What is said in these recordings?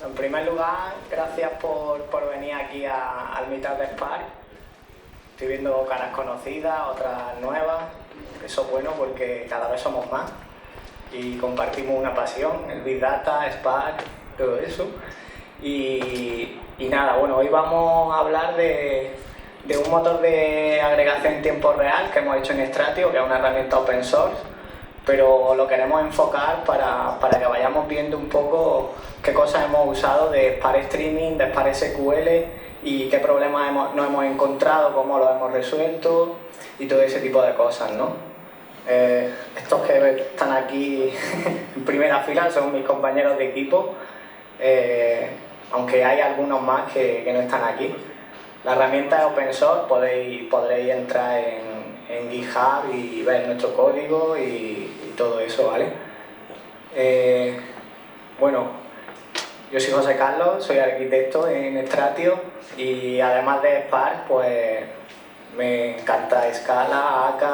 En primer lugar, gracias por venir aquí al Meetup de Spark. Estoy viendo caras conocidas, otras nuevas. Eso es bueno porque cada vez somos más y compartimos una pasión, el Big Data, Spark, todo eso. Y nada, bueno, hoy vamos a hablar de un motor de agregación en tiempo real que hemos hecho en Stratio, que es una herramienta open source, pero lo queremos enfocar para que vayamos viendo un poco qué cosas hemos usado de Spark Streaming, de Spark SQL y qué problemas nos hemos encontrado, cómo los hemos resuelto y todo ese tipo de cosas, ¿no? Estos que están aquí en primera fila son mis compañeros de equipo, aunque hay algunos más que no están aquí. La herramienta es open source, podréis entrar en GitHub y ver nuestro código y todo eso, ¿vale? Bueno, yo soy José Carlos, soy arquitecto en Stratio y además de Spark, pues me encanta Scala, AK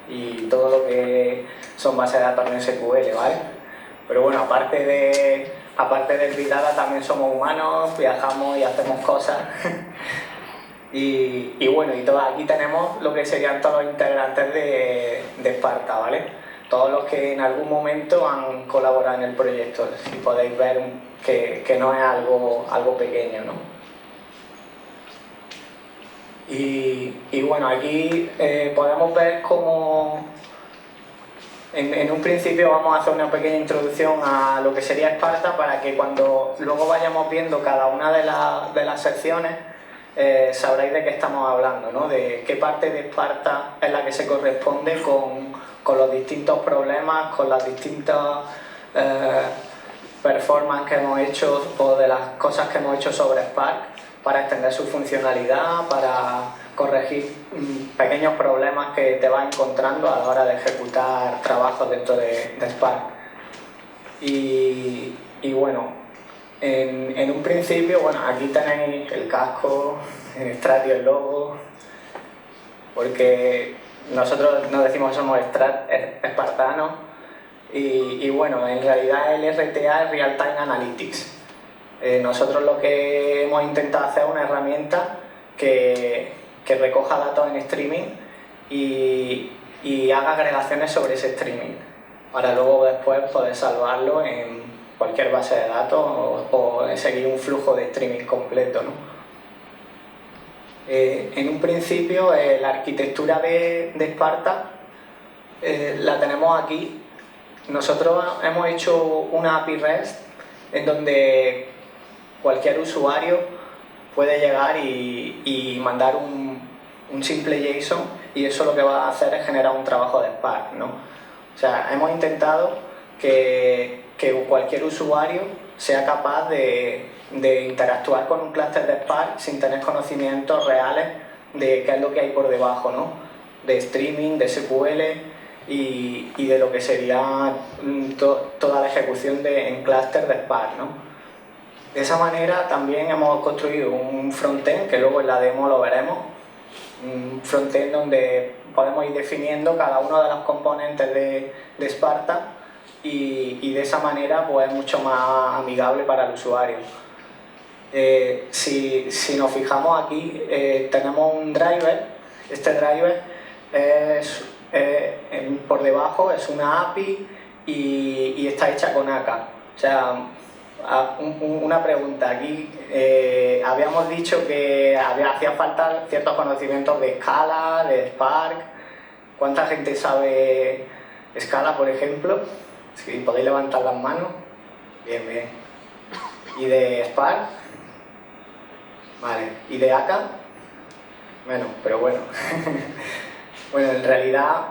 y todo lo que son bases de datos en SQL, ¿vale? Pero bueno, aparte del Big Data también somos humanos, viajamos y hacemos cosas. Y bueno, aquí tenemos lo que serían todos los integrantes de Sparta, ¿vale? Todos los que en algún momento han colaborado en el proyecto. Si podéis ver que no es algo pequeño, ¿no? Y bueno, aquí podemos ver cómo en un principio vamos a hacer una pequeña introducción a lo que sería Sparta para que cuando luego vayamos viendo cada una de las secciones sabréis de qué estamos hablando, ¿no? De qué parte de Sparta es la que se corresponde con los distintos problemas, con las distintas performances que hemos hecho o de las cosas que hemos hecho sobre Spark para extender su funcionalidad, para corregir pequeños problemas que te vas encontrando a la hora de ejecutar trabajos dentro de Spark. Y bueno, en un principio, bueno, aquí tenéis el casco, en Stratio el logo, porque nosotros nos decimos que somos espartanos y bueno, en realidad el RTA es Real Time Analytics. Nosotros lo que hemos intentado hacer es una herramienta que recoja datos en streaming y haga agregaciones sobre ese streaming para luego después poder salvarlo en cualquier base de datos o seguir un flujo de streaming completo, ¿no? En un principio la arquitectura de Sparta la tenemos aquí. Nosotros hemos hecho una API REST en donde cualquier usuario puede llegar y mandar un simple JSON y eso lo que va a hacer es generar un trabajo de Spark, ¿no? O sea, hemos intentado que cualquier usuario sea capaz de interactuar con un clúster de Spark sin tener conocimientos reales de qué es lo que hay por debajo, ¿no? De streaming, de SQL y de lo que sería toda la ejecución en clúster de Spark, ¿no? De esa manera también hemos construido un frontend, que luego en la demo lo veremos, un frontend donde podemos ir definiendo cada uno de los componentes de Sparta y de esa manera pues es mucho más amigable para el usuario. Si nos fijamos aquí, tenemos un driver. Este driver por debajo es una API y está hecha con AK. O sea, una pregunta aquí, habíamos dicho que hacía falta ciertos conocimientos de Scala, de Spark. ¿Cuánta gente sabe Scala, por ejemplo? Si podéis levantar las manos. Bien, bien. ¿Y de Spark? Vale. ¿Y de AK? Bueno, pero bueno. Bueno, en realidad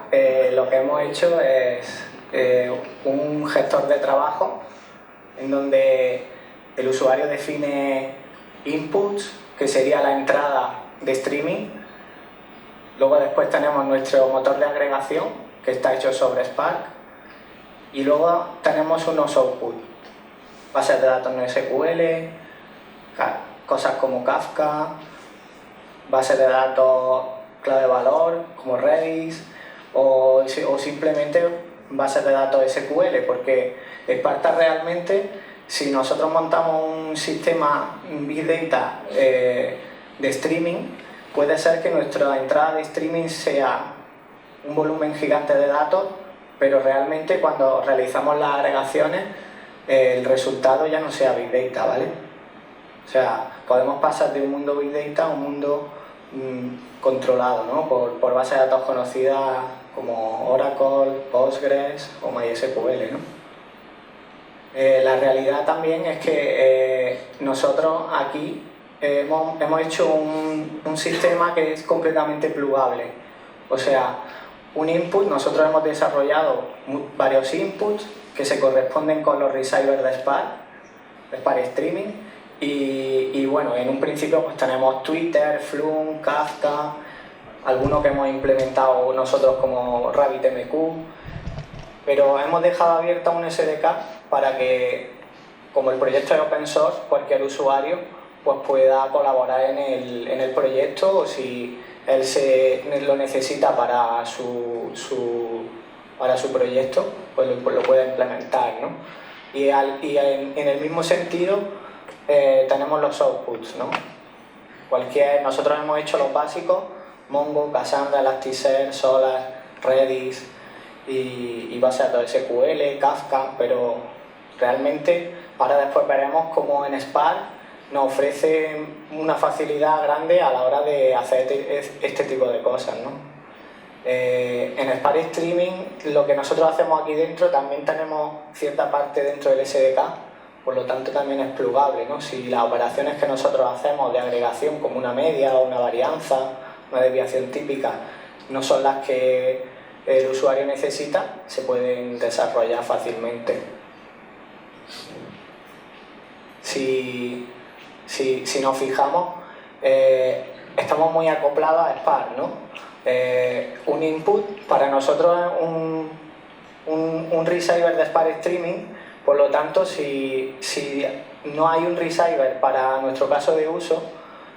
lo que hemos hecho es un gestor de trabajo en donde el usuario define inputs, que sería la entrada de streaming. Luego después tenemos nuestro motor de agregación, que está hecho sobre Spark. Y luego tenemos unos outputs, bases de datos no SQL, cosas como Kafka, bases de datos clave valor como Redis o simplemente bases de datos SQL, porque Sparta realmente si nosotros montamos un sistema Big Data de streaming, puede ser que nuestra entrada de streaming sea un volumen gigante de datos, pero realmente cuando realizamos las agregaciones el resultado ya no sea Big Data, ¿vale? O sea, podemos pasar de un mundo Big Data a un mundo controlado, ¿no? por bases de datos conocidas como Oracle, Postgres o MySQL, ¿no? La realidad también es que nosotros aquí hemos hecho un sistema que es completamente plugable. O sea, un input, nosotros hemos desarrollado varios inputs que se corresponden con los resolvers de Spark Streaming, y bueno, en un principio pues tenemos Twitter, Flume, Kafka, algunos que hemos implementado nosotros como RabbitMQ, pero hemos dejado abierta un SDK para que, como el proyecto es open source, cualquier usuario pues pueda colaborar en el proyecto, o si él lo necesita para su proyecto, pues lo puede implementar, ¿no? Y en el mismo sentido tenemos los outputs, ¿no? Nosotros hemos hecho los básicos: Mongo, Cassandra, Elasticsearch, Solar, Redis y base de datos SQL, Kafka, pero realmente ahora después veremos cómo en Spark nos ofrece una facilidad grande a la hora de hacer este tipo de cosas, ¿no? En Spark Streaming lo que nosotros hacemos aquí dentro también tenemos cierta parte dentro del SDK, por lo tanto también es plugable, ¿no? Si las operaciones que nosotros hacemos de agregación, como una media o una varianza, una desviación típica, no son las que el usuario necesita, se pueden desarrollar fácilmente. Si nos fijamos, estamos muy acoplados a Spark, ¿no? Un input para nosotros es un receiver de Spark Streaming, por lo tanto si no hay un receiver para nuestro caso de uso,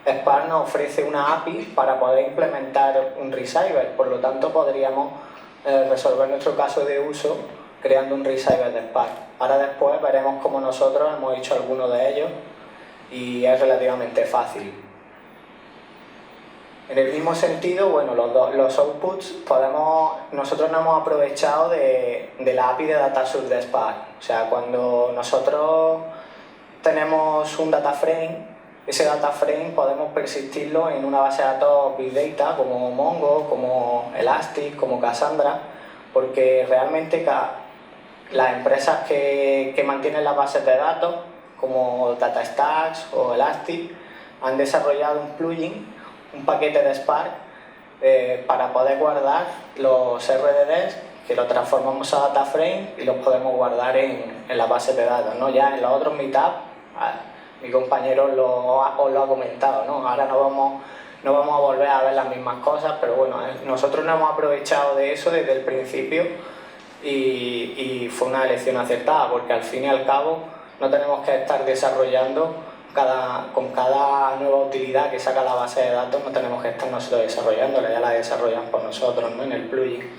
Spark nos ofrece una API para poder implementar un receiver, por lo tanto podríamos resolver nuestro caso de uso creando un receiver de Spark. Ahora después veremos cómo nosotros hemos hecho algunos de ellos y es relativamente fácil. En el mismo sentido, bueno, los outputs nosotros nos hemos aprovechado de la API de DataSource de Spark. O sea, cuando nosotros tenemos un data frame, ese data frame podemos persistirlo en una base de datos Big Data como Mongo, como Elastic, como Cassandra, porque realmente las empresas que mantienen las bases de datos, como DataStax o Elastic, han desarrollado un plugin, un paquete de Spark para poder guardar los RDDs, que los transformamos a data frame y los podemos guardar en la base de datos, ¿no? Ya en los otros meetups mi compañero os lo ha comentado, ¿no? Ahora no vamos a volver a ver las mismas cosas, pero bueno, nosotros nos hemos aprovechado de eso desde el principio y fue una elección acertada, porque al fin y al cabo no tenemos que estar desarrollando con cada nueva utilidad que saca la base de datos, no tenemos que estar nosotros desarrollándola, ya la desarrollan por nosotros, ¿no? En el plugin.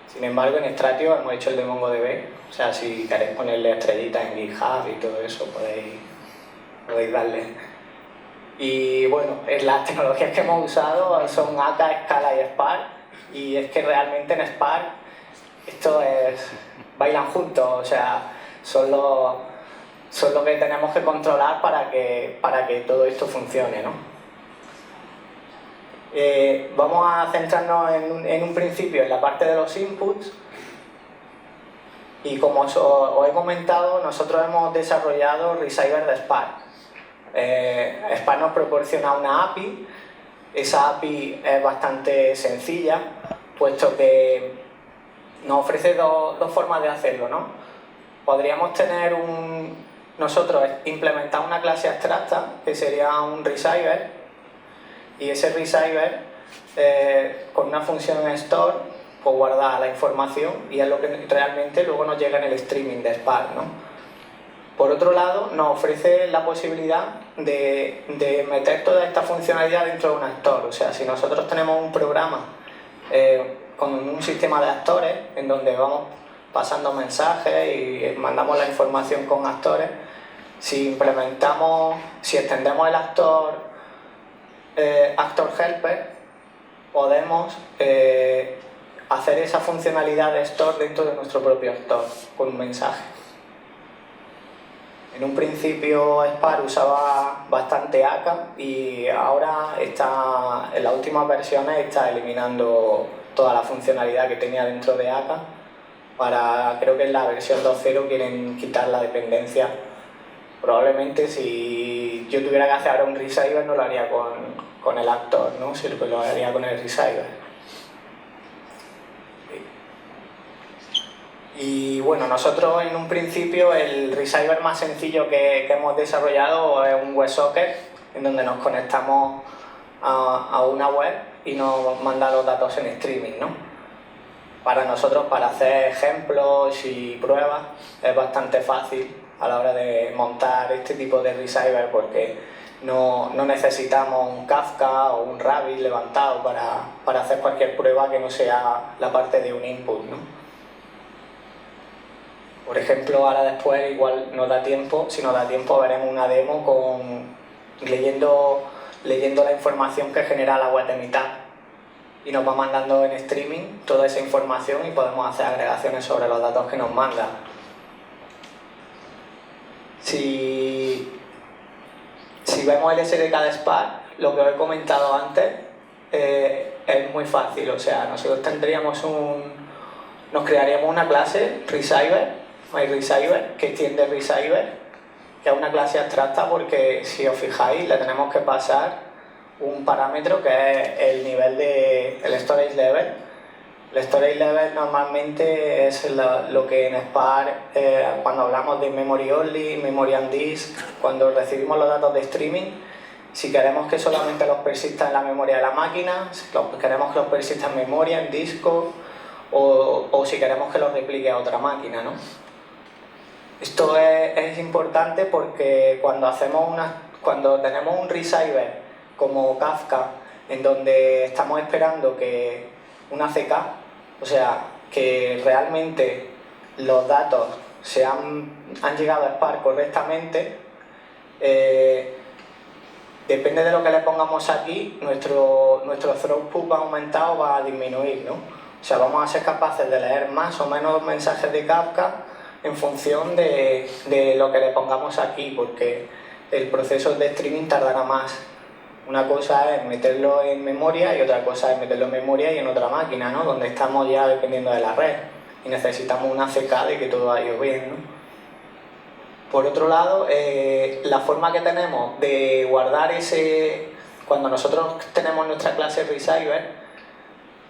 Sin embargo, en Stratio hemos hecho el de MongoDB, o sea, si queréis ponerle estrellitas en GitHub y todo eso, podéis darle. Y bueno, las tecnologías que hemos usado son Akka, Scala y Spark, y es que realmente en Spark bailan juntos, o sea, son lo que tenemos que controlar para que todo esto funcione, ¿no? Vamos a centrarnos en un principio en la parte de los inputs, y como os he comentado, nosotros hemos desarrollado Receiver de Spark. Spark nos proporciona una API. Esa API es bastante sencilla, puesto que nos ofrece dos formas de hacerlo, ¿no? Podríamos nosotros implementar una clase abstracta que sería un receiver, y ese receiver con una función store pues guarda la información y es lo que realmente luego nos llega en el streaming de Spark, ¿no? Por otro lado, nos ofrece la posibilidad de meter toda esta funcionalidad dentro de una store. O sea, si nosotros tenemos un programa con un sistema de actores en donde vamos pasando mensajes y mandamos la información con actores. Si extendemos el actor helper, podemos hacer esa funcionalidad de store dentro de nuestro propio actor con un mensaje. En un principio Spark usaba bastante ACA y ahora en las últimas versiones está eliminando toda la funcionalidad que tenía dentro de ACA. Creo que en la versión 2.0 quieren quitar la dependencia. Probablemente si yo tuviera que hacer ahora un receiver no lo haría con el actor, ¿no? Sino que lo haría con el receiver. Y bueno, nosotros en un principio el receiver más sencillo que hemos desarrollado es un WebSocket en donde nos conectamos a una web y nos manda los datos en streaming, ¿no? Para nosotros, para hacer ejemplos y pruebas, es bastante fácil a la hora de montar este tipo de receiver porque no necesitamos un Kafka o un Rabbit levantado para hacer cualquier prueba que no sea la parte de un input, ¿no? Por ejemplo, ahora después igual nos da tiempo, si nos da tiempo veremos una demo leyendo la información que genera la web de Meetup y nos va mandando en streaming toda esa información y podemos hacer agregaciones sobre los datos que nos manda. Si vemos el SDK de Spark, lo que os he comentado antes es muy fácil, o sea, nosotros nos crearíamos una clase receiver, myReceiver, que extiende receiver, que es una clase abstracta porque si os fijáis le tenemos que pasar un parámetro que es el nivel el storage level. El storage level normalmente es lo que en Spark, cuando hablamos de memory only, memory and disk, cuando recibimos los datos de streaming, si queremos que solamente los persista en la memoria de la máquina, si queremos que los persista en memoria, en disco, o si queremos que los replique a otra máquina, ¿no? Esto es importante porque cuando tenemos un receiver como Kafka, en donde estamos esperando que una CK, o sea, que realmente los datos han llegado a Spark correctamente, depende de lo que le pongamos aquí, nuestro throughput va a aumentar o va a disminuir, ¿no? O sea, vamos a ser capaces de leer más o menos mensajes de Kafka en función de lo que le pongamos aquí, porque el proceso de streaming tardará más. Una cosa es meterlo en memoria y otra cosa es meterlo en memoria y en otra máquina, ¿no? Donde estamos ya dependiendo de la red y necesitamos una CK de que todo vaya bien, ¿no? Por otro lado, la forma que tenemos de guardar cuando nosotros tenemos nuestra clase receiver,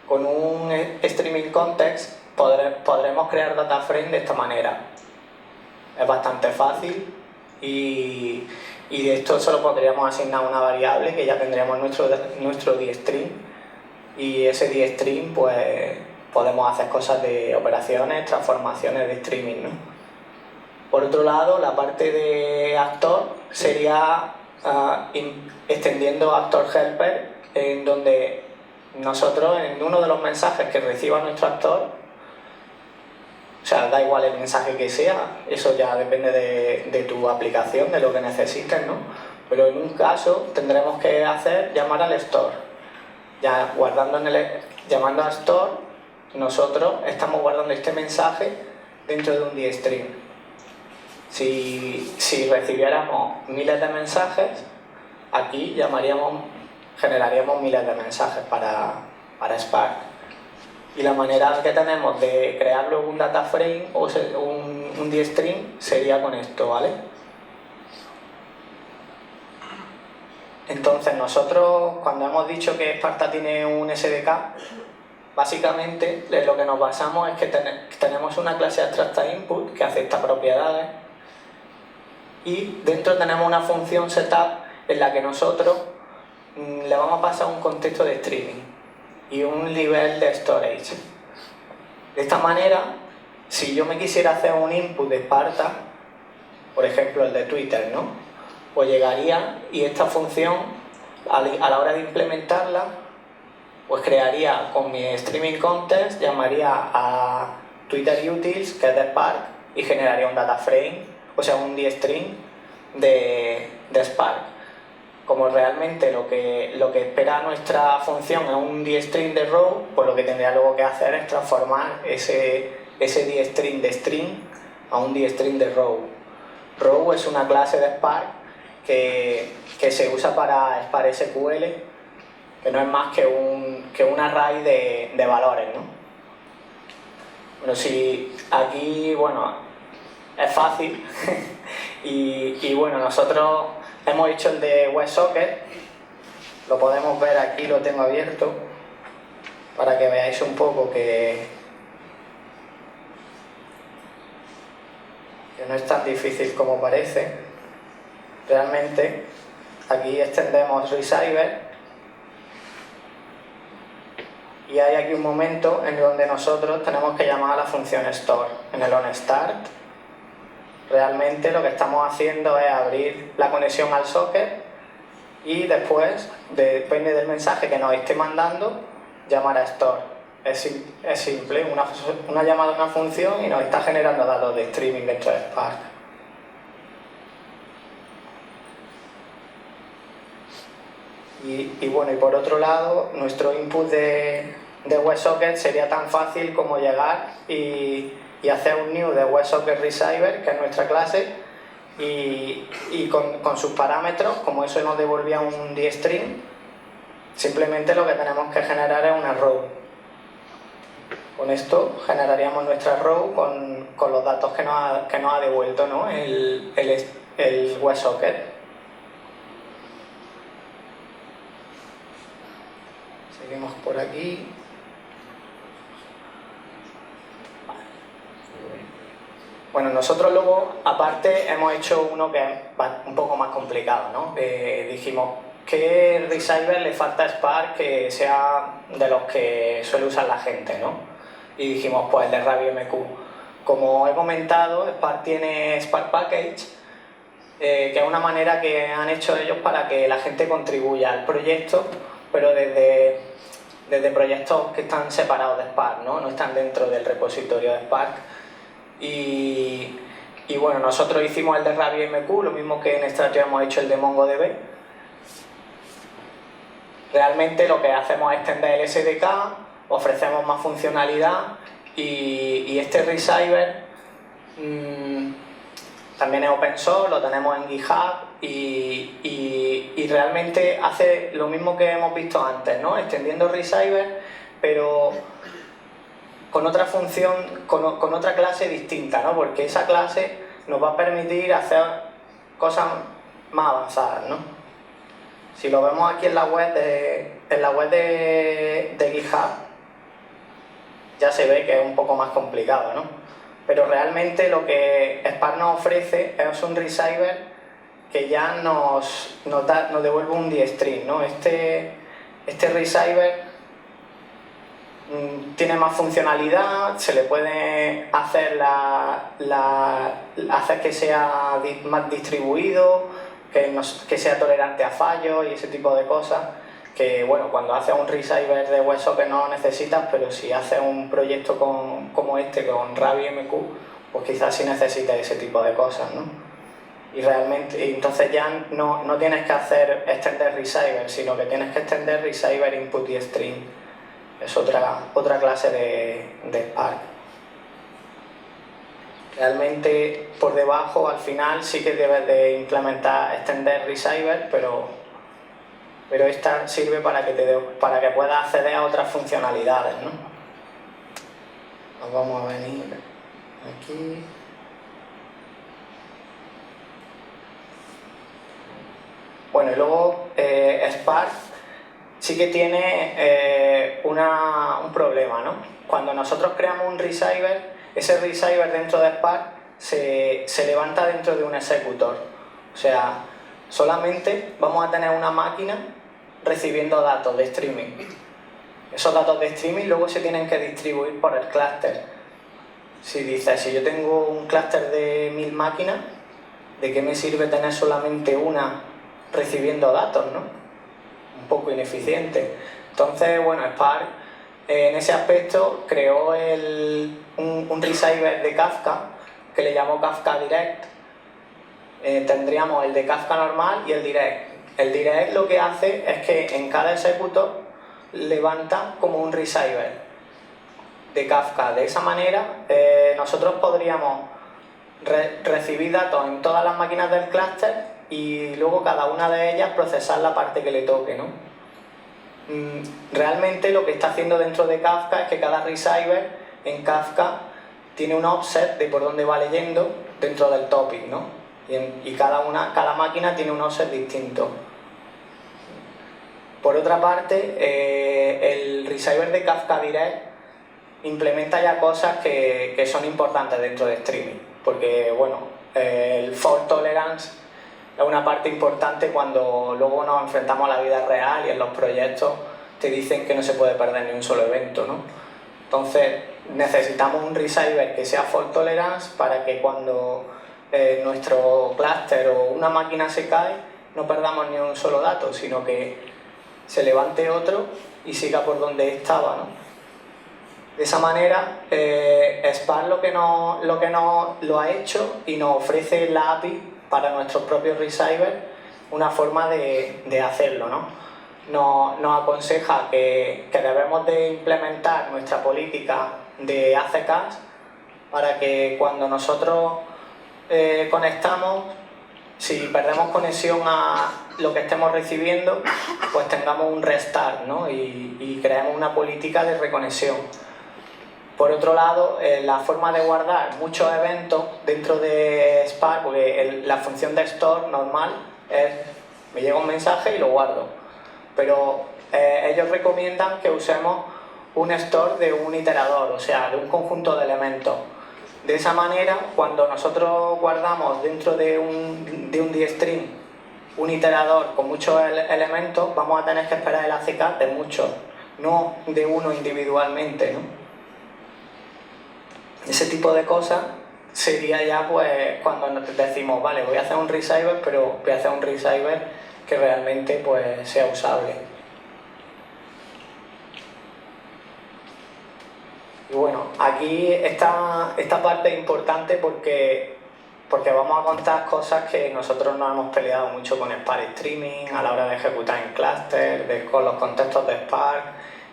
con un streaming context podremos crear data frame de esta manera. Es bastante fácil y de esto solo podríamos asignar una variable que ya tendríamos nuestro dstream, y ese dstream pues podemos hacer cosas de operaciones, transformaciones de streaming, ¿no? Por otro lado, la parte de actor sería extendiendo actor helper, en donde nosotros en uno de los mensajes que reciba nuestro actor, o sea, da igual el mensaje que sea, eso ya depende de tu aplicación, de lo que necesites, ¿no? Pero en un caso tendremos que llamar al store. Ya llamando a store, nosotros estamos guardando este mensaje dentro de un dstream. Si recibiéramos miles de mensajes, aquí generaríamos miles de mensajes para Spark. Y la manera que tenemos de crear luego un data frame o un dstream sería con esto, ¿vale? Entonces nosotros, cuando hemos dicho que Sparta tiene un SDK, básicamente lo que nos basamos es que tenemos una clase abstracta input que acepta propiedades y dentro tenemos una función setup en la que nosotros le vamos a pasar un contexto de streaming y un nivel de storage. De esta manera, si yo me quisiera hacer un input de Sparta, por ejemplo el de Twitter, ¿no? Pues llegaría y esta función, a la hora de implementarla, pues crearía con mi streaming context, llamaría a Twitter Utils, que es de Spark, y generaría un data frame, o sea, un dstring de Spark. Como realmente lo que espera nuestra función es un dstring de row, pues lo que tendría luego que hacer es transformar ese dstring de string a un dstring de row. Row es una clase de Spark que se usa para Spark SQL, que no es más que un array de valores, ¿no? Bueno, si aquí, bueno, es fácil y bueno, nosotros hemos hecho el de WebSocket, lo podemos ver aquí, lo tengo abierto, para que veáis un poco que no es tan difícil como parece. Realmente, aquí extendemos Receiver y hay aquí un momento en donde nosotros tenemos que llamar a la función store en el onStart. Realmente lo que estamos haciendo es abrir la conexión al socket y después, depende del mensaje que nos esté mandando, llamar a store. Es simple, una llamada a una función y nos está generando datos de streaming dentro de Spark. Y bueno, y por otro lado, nuestro input de WebSocket sería tan fácil como llegar y hacer un new de WebSocket Receiver, que es nuestra clase, y con sus parámetros, como eso nos devolvía un dstring, simplemente lo que tenemos que generar es una row. Con esto generaríamos nuestra row con los datos que nos ha devuelto, ¿no? el WebSocket. Seguimos por aquí. Bueno, nosotros luego, aparte, hemos hecho uno que es un poco más complicado, ¿no? Dijimos, ¿qué receiver le falta a Spark que sea de los que suele usar la gente, ¿no? Y dijimos, pues el de RabbitMQ. Como he comentado, Spark tiene Spark Package, que es una manera que han hecho ellos para que la gente contribuya al proyecto, pero desde proyectos que están separados de Spark, ¿no? No están dentro del repositorio de Spark. Y bueno, nosotros hicimos el de RabbitMQ, lo mismo que en Stratio hemos hecho el de MongoDB. Realmente lo que hacemos es extender el SDK, ofrecemos más funcionalidad y este receiver también es open source, lo tenemos en GitHub y realmente hace lo mismo que hemos visto antes, ¿no? Extendiendo receiver, pero con otra función, con otra clase distinta, ¿no? Porque esa clase nos va a permitir hacer cosas más avanzadas, ¿no? Si lo vemos aquí en la web de GitHub, ya se ve que es un poco más complicado, ¿no? Pero realmente lo que Spark nos ofrece es un receiver que ya nos devuelve un dstring, ¿no? Este receiver tiene más funcionalidad, se le puede hacer hacer que sea más distribuido, que sea tolerante a fallos y ese tipo de cosas, que bueno, cuando haces un receiver de WebSocket no lo necesitas, pero si haces un proyecto como este con RabbitMQ, pues quizás sí necesites ese tipo de cosas, ¿no? Y realmente, entonces ya no tienes que extender receiver, sino que tienes que extender receiver input y string. Es otra clase de Spark. Realmente por debajo al final sí que debes de implementar extender receiver, pero esta sirve para que puedas acceder a otras funcionalidades, ¿no? Nos vamos a venir aquí. Bueno, y luego Spark sí que tiene un problema, ¿no? Cuando nosotros creamos un receiver, ese receiver dentro de Spark se levanta dentro de un ejecutor. O sea, solamente vamos a tener una máquina recibiendo datos de streaming. Esos datos de streaming luego se tienen que distribuir por el clúster. Si yo tengo un clúster de 1000 máquinas, ¿de qué me sirve tener solamente una recibiendo datos, ¿no? Un poco ineficiente. Entonces, bueno, Spark en ese aspecto creó un un receiver de Kafka que le llamo Kafka Direct. Tendríamos el de Kafka normal y el Direct. El Direct lo que hace es que en cada executor levanta como un receiver de Kafka. De esa manera nosotros podríamos recibir datos en todas las máquinas del clúster y luego cada una de ellas procesar la parte que le toque, ¿no? Realmente lo que está haciendo dentro de Kafka es que cada receiver en Kafka tiene un offset de por dónde va leyendo dentro del topic, ¿no? Y cada máquina tiene un offset distinto. Por otra parte, el receiver de Kafka Direct implementa ya cosas que son importantes dentro de streaming, porque bueno, el fault tolerance es una parte importante cuando luego nos enfrentamos a la vida real y en los proyectos te dicen que no se puede perder ni un solo evento, ¿no? Entonces necesitamos un receiver que sea fault tolerance para que cuando nuestro clúster o una máquina se cae no perdamos ni un solo dato, sino que se levante otro y siga por donde estaba, ¿no? De esa manera, Spark lo ha hecho y nos ofrece la API para nuestros propios receivers una forma de hacerlo, ¿no? Nos aconseja que debemos de implementar nuestra política de ACKs para que cuando nosotros conectamos, si perdemos conexión a lo que estemos recibiendo, pues tengamos un restart, ¿no? y creemos una política de reconexión. Por otro lado, la forma de guardar muchos eventos dentro de Spark, porque la función de store normal es me llega un mensaje y lo guardo, pero ellos recomiendan que usemos un store de un iterador, o sea, de un conjunto de elementos. De esa manera, cuando nosotros guardamos dentro de un dstream un iterador con muchos elementos, vamos a tener que esperar el ACK de muchos, no de uno individualmente, ¿no? Ese tipo de cosas sería ya pues cuando decimos, vale, voy a hacer un receiver, pero voy a hacer un receiver que realmente pues sea usable. Y bueno, aquí esta parte es importante porque vamos a contar cosas que nosotros nos hemos peleado mucho con Spark Streaming a la hora de ejecutar en cluster, con los contextos de Spark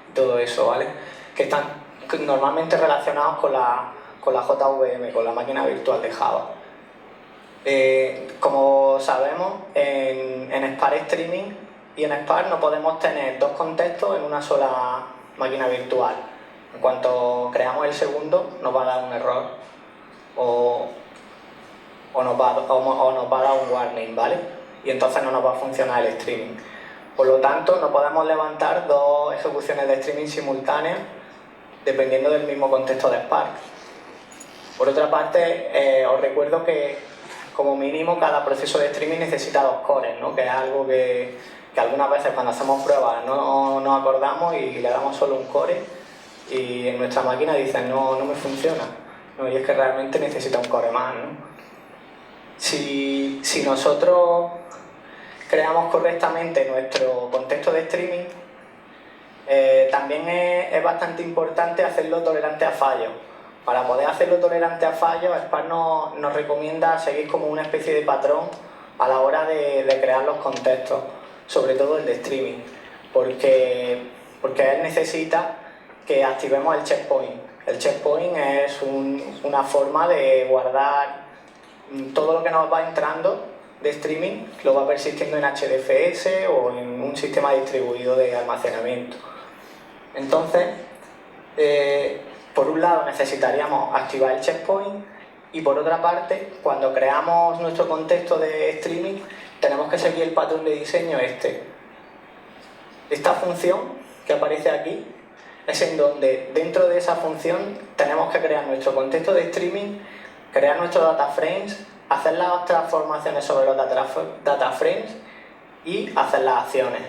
y todo eso, ¿vale? Que están normalmente relacionados con la JVM, con la máquina virtual de Java. Como sabemos, en Spark Streaming y en Spark no podemos tener dos contextos en una sola máquina virtual. En cuanto creamos el segundo, nos va a dar un error o nos va a dar un warning, ¿vale? Y entonces no nos va a funcionar el streaming. Por lo tanto, no podemos levantar dos ejecuciones de streaming simultáneas dependiendo del mismo contexto de Spark. Por otra parte, os recuerdo que como mínimo cada proceso de streaming necesita 2 cores, ¿no? Que es algo que algunas veces cuando hacemos pruebas no nos acordamos y le damos solo un core y en nuestra máquina dicen no me funciona, ¿no? Y es que realmente necesita un core más, ¿no? Si nosotros creamos correctamente nuestro contexto de streaming, también es bastante importante hacerlo tolerante a fallos. Para poder hacerlo tolerante a fallos, Spark nos recomienda seguir como una especie de patrón a la hora de crear los contextos, sobre todo el de streaming, porque él necesita que activemos el checkpoint. El checkpoint es una forma de guardar todo lo que nos va entrando de streaming, lo va persistiendo en HDFS o en un sistema distribuido de almacenamiento. Entonces, por un lado necesitaríamos activar el checkpoint y por otra parte, cuando creamos nuestro contexto de streaming, tenemos que seguir el patrón de diseño este. Esta función que aparece aquí es en donde dentro de esa función tenemos que crear nuestro contexto de streaming, crear nuestros data frames, hacer las transformaciones sobre los data frames y hacer las acciones.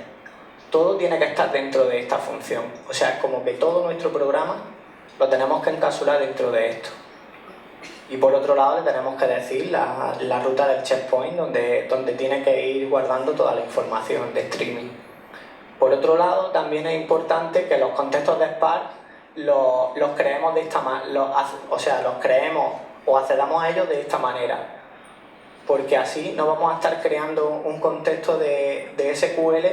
Todo tiene que estar dentro de esta función. O sea, es como que todo nuestro programa lo tenemos que encapsular dentro de esto. Y por otro lado le tenemos que decir la ruta del checkpoint donde tiene que ir guardando toda la información de streaming. Por otro lado, también es importante que los contextos de Spark los creemos de esta o sea, los creemos o accedamos a ellos de esta manera. Porque así no vamos a estar creando un contexto de SQL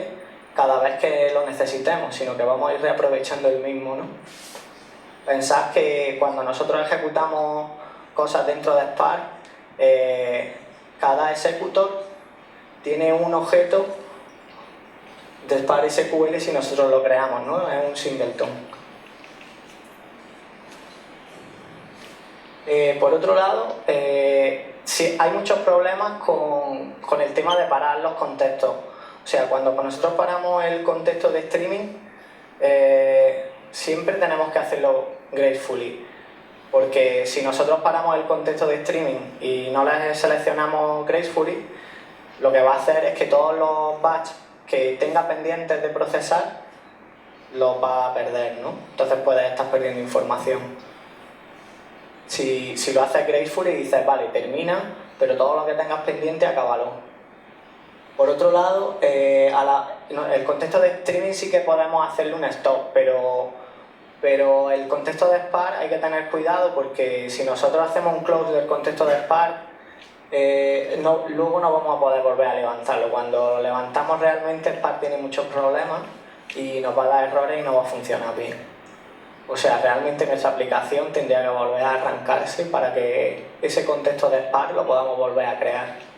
cada vez que lo necesitemos, sino que vamos a ir reaprovechando el mismo, ¿no? Pensad que cuando nosotros ejecutamos cosas dentro de Spark, cada executor tiene un objeto de Spark SQL si nosotros lo creamos, ¿no? Es un singleton. Por otro lado, sí, hay muchos problemas con el tema de parar los contextos. O sea, cuando nosotros paramos el contexto de streaming, siempre tenemos que hacerlo gracefully. Porque si nosotros paramos el contexto de streaming y no le seleccionamos gracefully, lo que va a hacer es que todos los batch que tenga pendientes de procesar los va a perder, ¿no? Entonces puedes estar perdiendo información. Si lo haces gracefully y dices, vale, termina, pero todo lo que tengas pendiente, acábalo. Por otro lado, el contexto de streaming sí que podemos hacerle un stop, pero el contexto de Spark hay que tener cuidado porque si nosotros hacemos un close del contexto de Spark, luego no vamos a poder volver a levantarlo. Cuando lo levantamos realmente Spark tiene muchos problemas y nos va a dar errores y no va a funcionar bien. O sea, realmente nuestra aplicación tendría que volver a arrancarse para que ese contexto de Spark lo podamos volver a crear.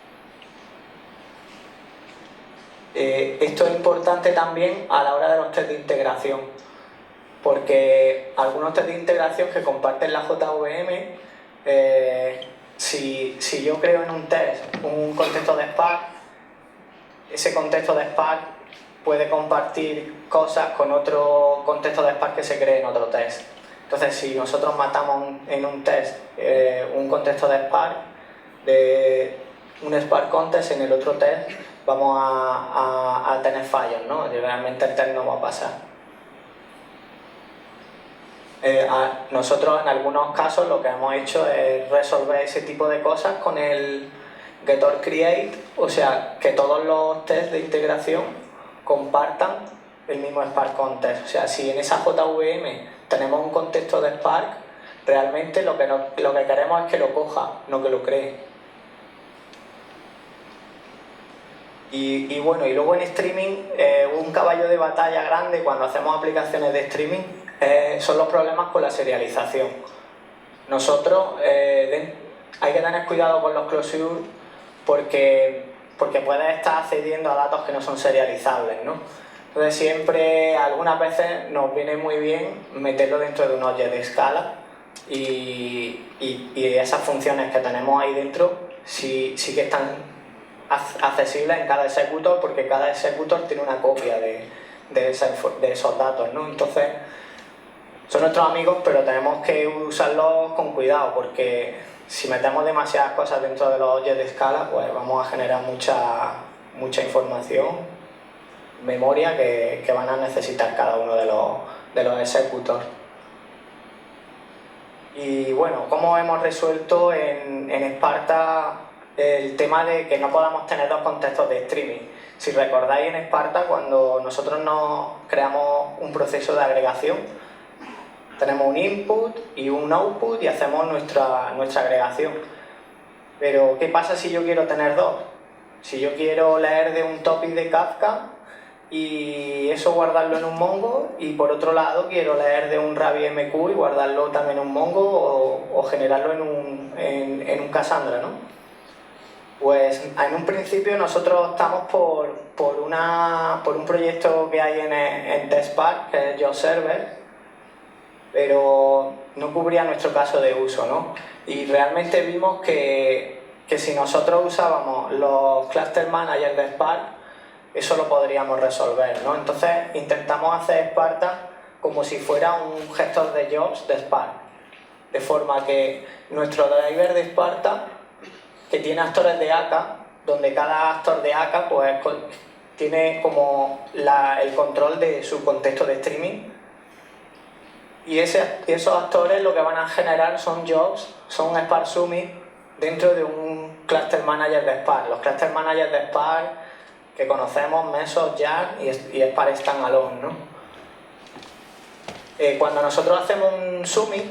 Esto es importante también a la hora de los test de integración, porque algunos test de integración que comparten la JVM, si yo creo en un test un contexto de Spark, ese contexto de Spark puede compartir cosas con otro contexto de Spark que se cree en otro test. Entonces, si nosotros matamos en un test un contexto de Spark, de un Spark context en el otro test, vamos a tener fallos, ¿no? Y realmente el test no va a pasar. Nosotros en algunos casos lo que hemos hecho es resolver ese tipo de cosas con el getor create, o sea, que todos los tests de integración compartan el mismo Spark context. O sea, si en esa JVM tenemos un contexto de Spark, realmente lo que queremos es que lo coja, no que lo cree. Y bueno, y luego en streaming, un caballo de batalla grande cuando hacemos aplicaciones de streaming son los problemas con la serialización. Nosotros hay que tener cuidado con los closures porque puedes estar accediendo a datos que no son serializables, ¿no? Entonces siempre, algunas veces nos viene muy bien meterlo dentro de un objeto de escala y esas funciones que tenemos ahí dentro sí que están accesibles en cada executor, porque cada executor tiene una copia de esos datos, ¿no? Entonces son nuestros amigos, pero tenemos que usarlos con cuidado porque si metemos demasiadas cosas dentro de los objetos de escala, pues vamos a generar mucha información, memoria que van a necesitar cada uno de los executores. Y bueno, ¿cómo hemos resuelto en Sparta el tema de que no podamos tener dos contextos de streaming? Si recordáis, en Sparta, cuando nosotros nos creamos un proceso de agregación, tenemos un input y un output y hacemos nuestra agregación. Pero, ¿qué pasa si yo quiero tener dos? Si yo quiero leer de un topic de Kafka y eso guardarlo en un Mongo, y por otro lado quiero leer de un RabbitMQ y guardarlo también en un Mongo o generarlo en un Cassandra, ¿no? Pues en un principio nosotros optamos por un proyecto que hay en TestSpark, que es JobServer, pero no cubría nuestro caso de uso, ¿no? Y realmente vimos que si nosotros usábamos los cluster managers de Spark, eso lo podríamos resolver, ¿no? Entonces intentamos hacer Sparta como si fuera un gestor de jobs de Spark, de forma que nuestro driver de Sparta, que tiene actores de ACA, donde cada actor de ACA pues, tiene como el control de su contexto de streaming, y esos actores lo que van a generar son jobs, son Spark Summit dentro de un cluster manager de Spark. Los cluster managers de Spark que conocemos, Mesos, Jar y Spark Standalone, ¿no? Cuando nosotros hacemos un summit,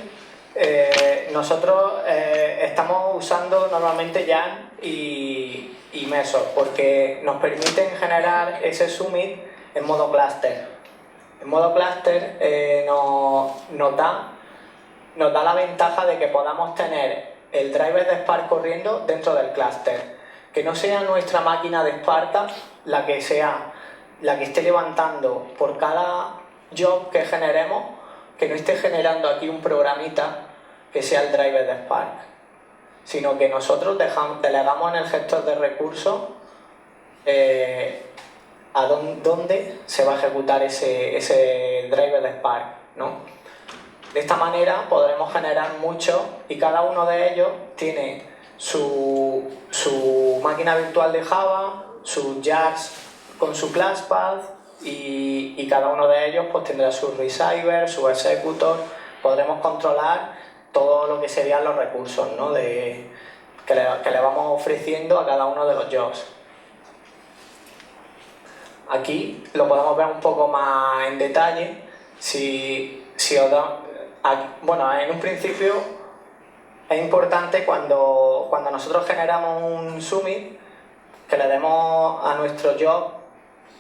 nosotros estamos usando normalmente Yarn y Mesos, porque nos permiten generar ese summit en modo cluster. En modo cluster nos da la ventaja de que podamos tener el driver de Spark corriendo dentro del clúster. Que no sea nuestra máquina de Sparta la que esté levantando por cada job que generemos, que no esté generando aquí un programita que sea el driver de Spark, sino que nosotros delegamos en el gestor de recursos a dónde se va a ejecutar ese driver de Spark, ¿no? De esta manera podremos generar muchos y cada uno de ellos tiene su máquina virtual de Java, sus jars con su ClassPath y cada uno de ellos pues tendrá su receiver, su executor. Podremos controlar todo lo que serían los recursos, ¿no? que le vamos ofreciendo a cada uno de los jobs. Aquí lo podemos ver un poco más en detalle. Bueno, en un principio es importante cuando nosotros generamos un summit que le demos a nuestro job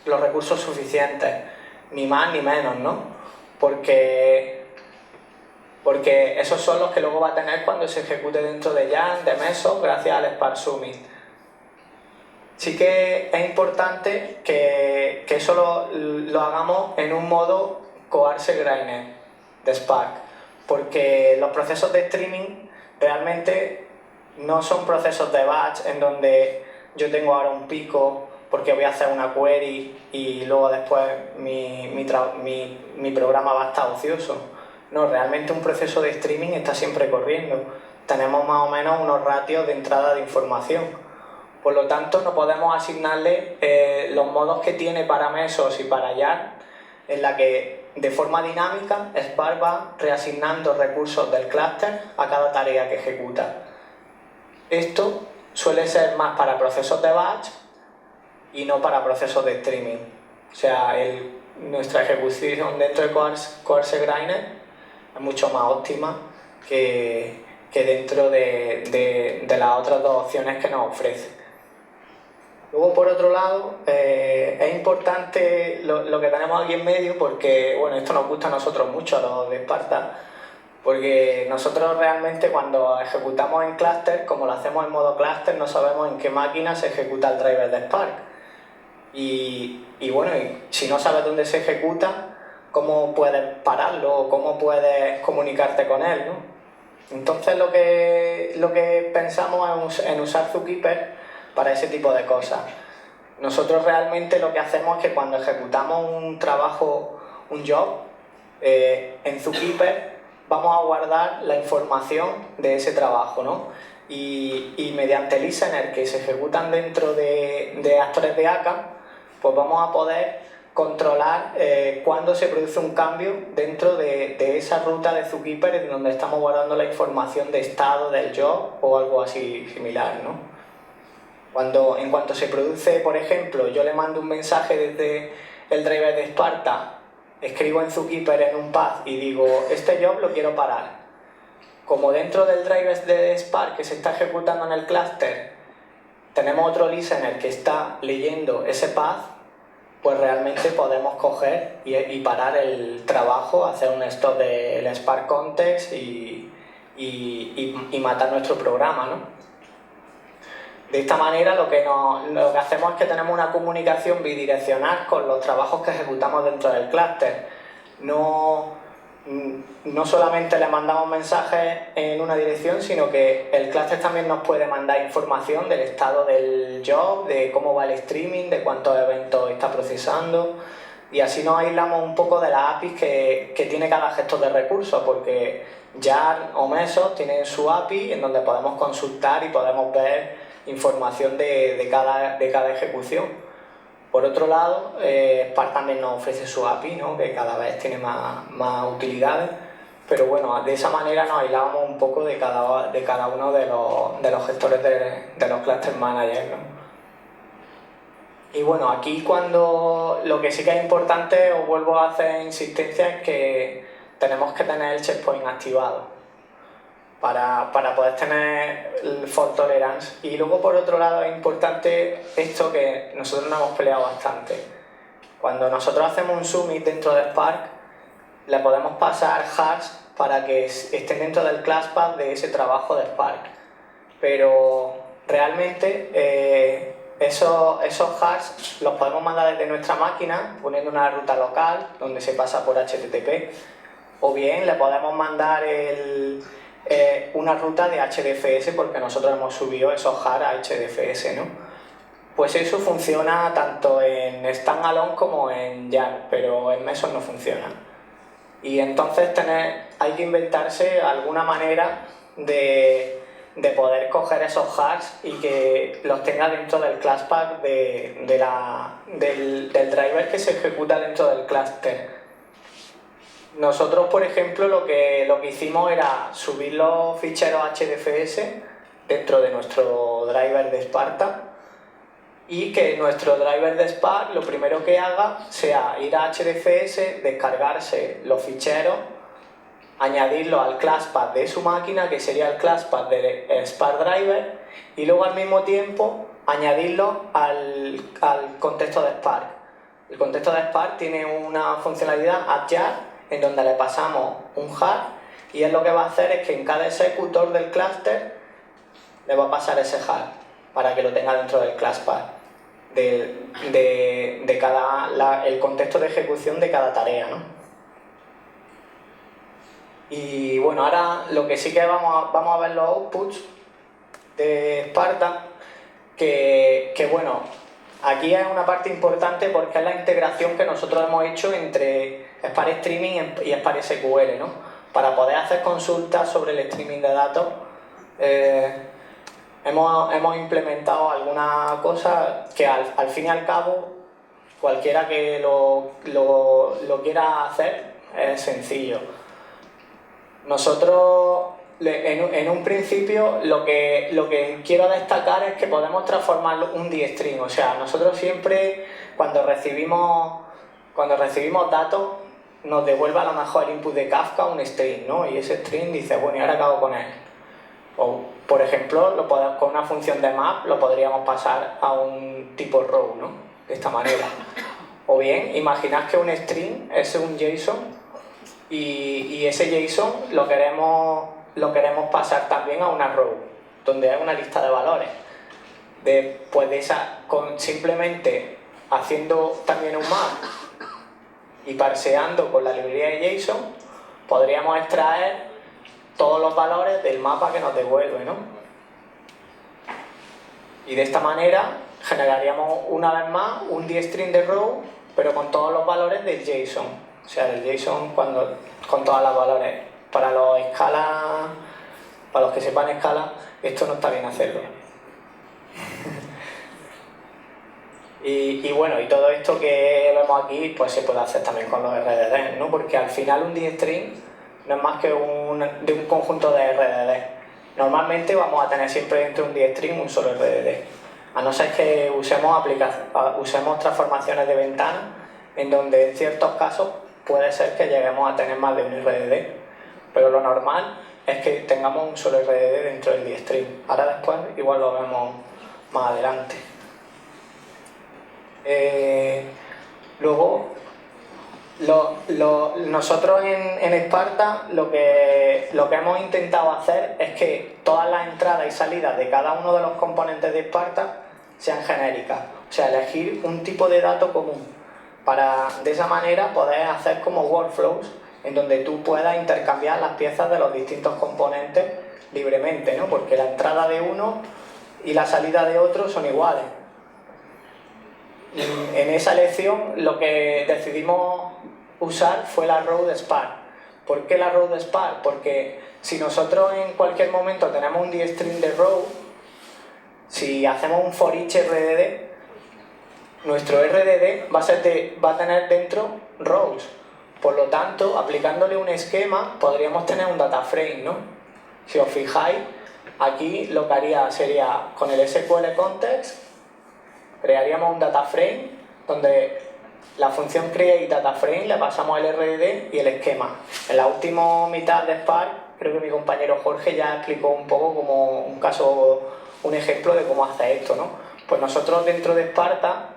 los recursos suficientes, ni más ni menos, ¿no? Porque esos son los que luego va a tener cuando se ejecute dentro de Yarn, de Mesos, gracias al Spark Summit. Sí que es importante que eso lo hagamos en un modo Coarse Grainer de Spark, porque los procesos de streaming realmente no son procesos de batch en donde yo tengo ahora un pico porque voy a hacer una query y luego después mi programa va a estar ocioso. No, realmente un proceso de streaming está siempre corriendo. Tenemos más o menos unos ratios de entrada de información. Por lo tanto, no podemos asignarle los modos que tiene para Mesos y para Yarn, en la que de forma dinámica Spark va reasignando recursos del clúster a cada tarea que ejecuta. Esto suele ser más para procesos de batch y no para procesos de streaming. O sea, nuestra ejecución dentro de Coarse Grainer es mucho más óptima que dentro de las otras dos opciones que nos ofrece. Luego, por otro lado, es importante lo que tenemos aquí en medio porque, bueno, esto nos gusta a nosotros mucho, a los de Sparta, porque nosotros realmente cuando ejecutamos en clúster, como lo hacemos en modo clúster, no sabemos en qué máquina se ejecuta el driver de Spark. Y bueno, si no sabes dónde se ejecuta, ¿cómo puedes pararlo o cómo puedes comunicarte con él, ¿no? Entonces lo que pensamos es en usar Zookeeper para ese tipo de cosas. Nosotros realmente lo que hacemos es que cuando ejecutamos un trabajo, un job, en Zookeeper vamos a guardar la información de ese trabajo, ¿no? Y mediante listener que se ejecutan dentro de actores de ACA, pues vamos a poder controlar cuándo se produce un cambio dentro de esa ruta de Zookeeper en donde estamos guardando la información de estado del job o algo así similar, ¿no? En cuanto se produce, por ejemplo, yo le mando un mensaje desde el driver de Sparta, escribo en Zookeeper en un path y digo, este job lo quiero parar. Como dentro del driver de Spark que se está ejecutando en el clúster tenemos otro listener que está leyendo ese path, pues realmente podemos coger y parar el trabajo, hacer un stop del Spark context y matar nuestro programa, ¿no? De esta manera lo que hacemos es que tenemos una comunicación bidireccional con los trabajos que ejecutamos dentro del clúster. No solamente le mandamos mensajes en una dirección, sino que el clúster también nos puede mandar información del estado del job, de cómo va el streaming, de cuántos eventos está procesando, y así nos aislamos un poco de las APIs que tiene cada gestor de recursos, porque Yarn o Mesos tienen su API en donde podemos consultar y podemos ver información de cada ejecución. Por otro lado, Spark también nos ofrece su API, ¿no? Que cada vez tiene más utilidades, pero bueno, de esa manera nos aislamos un poco de cada uno de los gestores de los cluster managers, ¿no? Y bueno, aquí lo que sí que es importante, os vuelvo a hacer insistencia, es que tenemos que tener el checkpoint activado para poder tener el fault tolerance. Y luego, por otro lado, es importante esto que nosotros nos hemos peleado bastante. Cuando nosotros hacemos un submit dentro de Spark, le podemos pasar hash para que estén dentro del classpath de ese trabajo de Spark. Pero realmente esos hash los podemos mandar desde nuestra máquina poniendo una ruta local donde se pasa por HTTP, o bien le podemos mandar una ruta de HDFS porque nosotros hemos subido esos hash a HDFS, ¿no? Pues eso funciona tanto en standalone como en YAR, pero en Mesos no funciona. Y entonces hay que inventarse alguna manera de poder coger esos hashes y que los tenga dentro del classpath del driver que se ejecuta dentro del cluster. Nosotros, por ejemplo, lo que hicimos era subir los ficheros HDFS dentro de nuestro driver de Sparta y que nuestro driver de Spark lo primero que haga sea ir a HDFS, descargarse los ficheros, añadirlos al classpath de su máquina, que sería el classpath del Spark driver, y luego al mismo tiempo añadirlo al contexto de Spark. El contexto de Spark tiene una funcionalidad add-jar en donde le pasamos un hash y él lo que va a hacer es que en cada ejecutor del clúster le va a pasar ese hash para que lo tenga dentro del classpath de el contexto de ejecución de cada tarea, ¿no? Y bueno, ahora lo que sí que vamos a ver los outputs de Sparta, que bueno, aquí es una parte importante porque es la integración que nosotros hemos hecho entre Spark Streaming y Spark SQL, ¿no? Para poder hacer consultas sobre el streaming de datos. Hemos implementado alguna cosa que al fin y al cabo cualquiera que lo quiera hacer es sencillo. Nosotros en un principio lo que quiero destacar es que podemos transformar un dstring, o sea, nosotros siempre cuando recibimos datos nos devuelve a lo mejor el input de Kafka un string, ¿no? Y ese string dice, bueno, ¿y ahora qué hago con él? O, por ejemplo, con una función de map lo podríamos pasar a un tipo row, ¿no? De esta manera. O bien, imaginad que un string es un JSON y ese JSON lo queremos pasar también a una row, donde hay una lista de valores. Simplemente haciendo también un map y parseando con la librería de JSON, podríamos extraer todos los valores del mapa que nos devuelve, ¿no? Y de esta manera generaríamos una vez más un dstring de row, pero con todos los valores del JSON. O sea, del JSON con todos los valores. Para los que sepan escala, esto no está bien hacerlo. Y bueno, y todo esto que vemos aquí, pues se puede hacer también con los RDD, ¿no? Porque al final un dstring no es más que de un conjunto de RDD. Normalmente vamos a tener siempre dentro de un dstring un solo RDD. A no ser que usemos transformaciones de ventana, en donde en ciertos casos puede ser que lleguemos a tener más de un RDD. Pero lo normal es que tengamos un solo RDD dentro del dstring. Ahora después igual lo vemos más adelante. Luego, nosotros en Sparta lo que hemos intentado hacer es que todas las entradas y salidas de cada uno de los componentes de Sparta sean genéricas, o sea, elegir un tipo de dato común para de esa manera poder hacer como workflows en donde tú puedas intercambiar las piezas de los distintos componentes libremente, ¿no? Porque la entrada de uno y la salida de otro son iguales. En esa lección lo que decidimos usar fue la row de Spark. ¿Por qué la row de Spark? Porque si nosotros en cualquier momento tenemos un dstring de row, si hacemos un for each RDD, nuestro RDD va a tener dentro rows. Por lo tanto, aplicándole un esquema, podríamos tener un data frame, ¿no? Si os fijáis, aquí lo que haría sería con el SQL context crearíamos un data frame donde la función create data frame le pasamos el RDD y el esquema. En la última mitad de Spark, creo que mi compañero Jorge ya explicó un poco como un caso, un ejemplo de cómo hacer esto, ¿no? Pues nosotros dentro de Sparta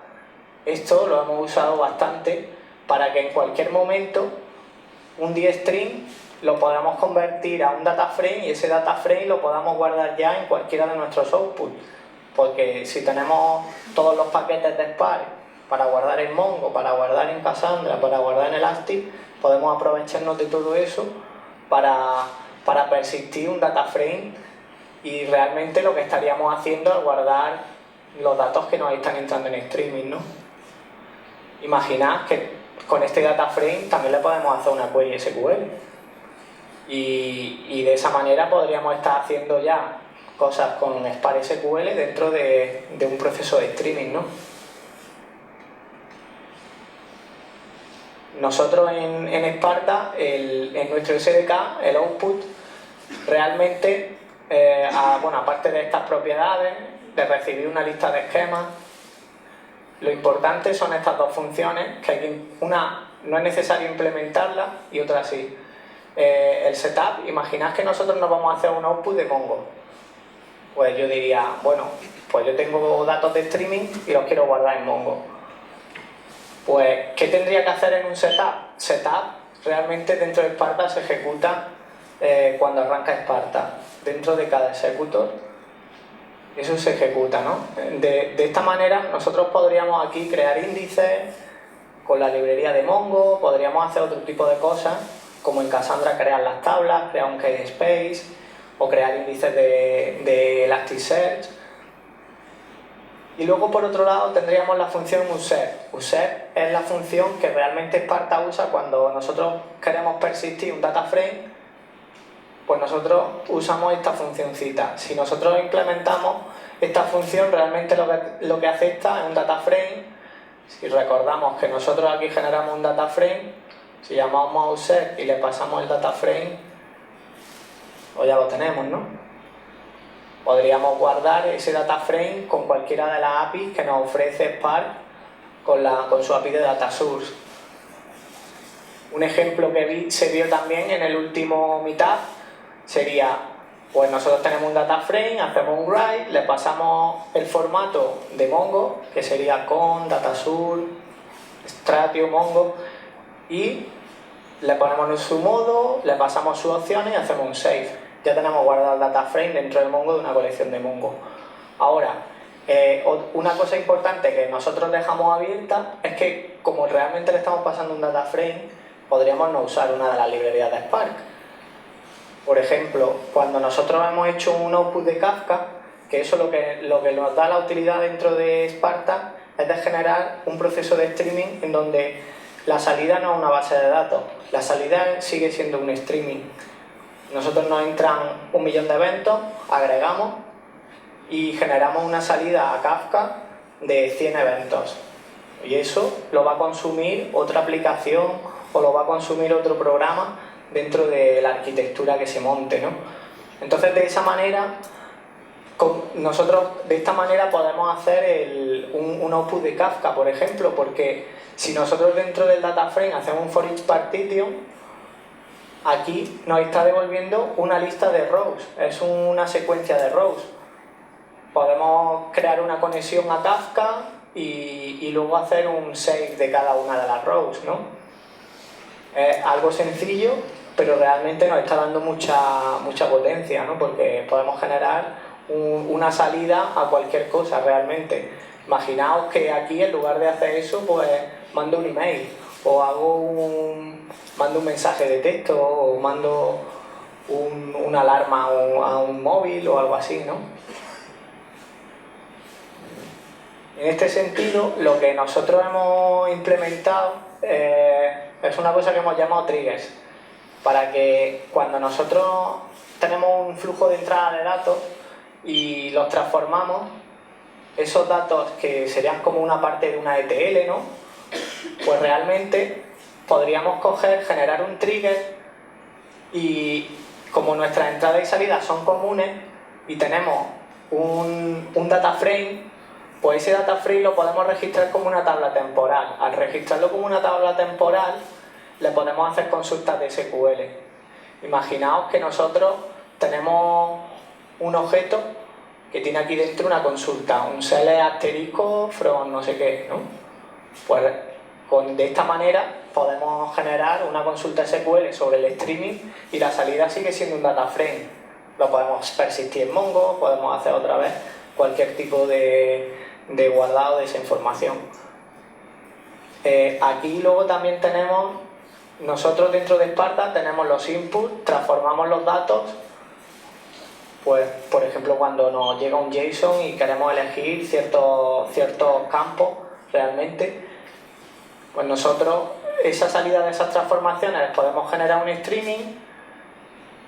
esto lo hemos usado bastante para que en cualquier momento un dstring lo podamos convertir a un data frame y ese data frame lo podamos guardar ya en cualquiera de nuestros outputs. Porque si tenemos todos los paquetes de Spark para guardar en Mongo, para guardar en Cassandra, para guardar en Elastic, podemos aprovecharnos de todo eso para persistir un data frame y realmente lo que estaríamos haciendo es guardar los datos que nos están entrando en streaming, ¿no? Imaginad que con este data frame también le podemos hacer una query SQL y de esa manera podríamos estar haciendo ya cosas con Spark SQL dentro de un proceso de streaming, ¿no? Nosotros en Sparta, en nuestro SDK, el output, realmente, bueno, aparte de estas propiedades, de recibir una lista de esquemas, lo importante son estas dos funciones, que una no es necesario implementarla y otra sí. El setup, imaginad que nosotros nos vamos a hacer un output de Mongo. Pues yo diría, bueno, pues yo tengo datos de streaming y los quiero guardar en Mongo. Pues, ¿qué tendría que hacer en un setup? Setup realmente dentro de Sparta se ejecuta cuando arranca Sparta. Dentro de cada executor, eso se ejecuta, ¿no? De esta manera nosotros podríamos aquí crear índices con la librería de Mongo, podríamos hacer otro tipo de cosas, como en Cassandra crear las tablas, crear un key space o crear índices de Elasticsearch. Y luego por otro lado tendríamos la función user. User es la función que realmente Sparta usa cuando nosotros queremos persistir un data frame, pues nosotros usamos esta funcioncita. Si nosotros implementamos esta función, realmente lo que acepta es un data frame. Si recordamos que nosotros aquí generamos un data frame, si llamamos a user y le pasamos el data frame, pues ya lo tenemos, ¿no? Podríamos guardar ese data frame con cualquiera de las APIs que nos ofrece Spark con su API de data source. Un ejemplo que se vio también en el último meetup sería, pues nosotros tenemos un data frame, hacemos un write, le pasamos el formato de Mongo, que sería con, data source, Stratio, Mongo, y le ponemos su modo, le pasamos sus opciones y hacemos un save. Ya tenemos guardado el data frame dentro de Mongo de una colección de Mongo. Ahora, una cosa importante que nosotros dejamos abierta es que como realmente le estamos pasando un data frame, podríamos no usar una de las librerías de Spark. Por ejemplo, cuando nosotros hemos hecho un output de Kafka, que eso lo que nos da la utilidad dentro de Sparta es de generar un proceso de streaming en donde la salida no es una base de datos, la salida sigue siendo un streaming. Nosotros nos entran 1 millón de eventos, agregamos y generamos una salida a Kafka de 100 eventos. Y eso lo va a consumir otra aplicación o lo va a consumir otro programa dentro de la arquitectura que se monte, ¿no? Entonces, de esa manera, nosotros de esta manera podemos hacer un output de Kafka, por ejemplo, porque si nosotros dentro del data frame hacemos un for each partition, aquí nos está devolviendo una lista de rows, es una secuencia de rows. Podemos crear una conexión a Kafka y luego hacer un save de cada una de las rows, ¿no? Es algo sencillo, pero realmente nos está dando mucha potencia, ¿no? Porque podemos generar una salida a cualquier cosa realmente. Imaginaos que aquí en lugar de hacer eso, pues mando un email o mando un mensaje de texto o mando una alarma a un móvil o algo así, ¿no? En este sentido, lo que nosotros hemos implementado es una cosa que hemos llamado triggers, para que cuando nosotros tenemos un flujo de entrada de datos y los transformamos, esos datos que serían como una parte de una ETL, ¿no? Pues realmente podríamos generar un trigger y como nuestras entradas y salidas son comunes y tenemos un data frame, Pues ese data frame lo podemos registrar como una tabla temporal. Al registrarlo como una tabla temporal, le podemos hacer consultas de SQL. Imaginaos que nosotros tenemos un objeto que tiene aquí dentro una consulta, un select asterisco from no sé qué, ¿no? Pues de esta manera podemos generar una consulta SQL sobre el streaming y la salida sigue siendo un data frame. Lo podemos persistir en Mongo, podemos hacer otra vez cualquier tipo de guardado de esa información. Aquí luego también tenemos, nosotros dentro de Sparta tenemos los inputs, transformamos los datos, pues por ejemplo cuando nos llega un JSON y queremos elegir ciertos campos realmente, pues nosotros esa salida de esas transformaciones podemos generar un streaming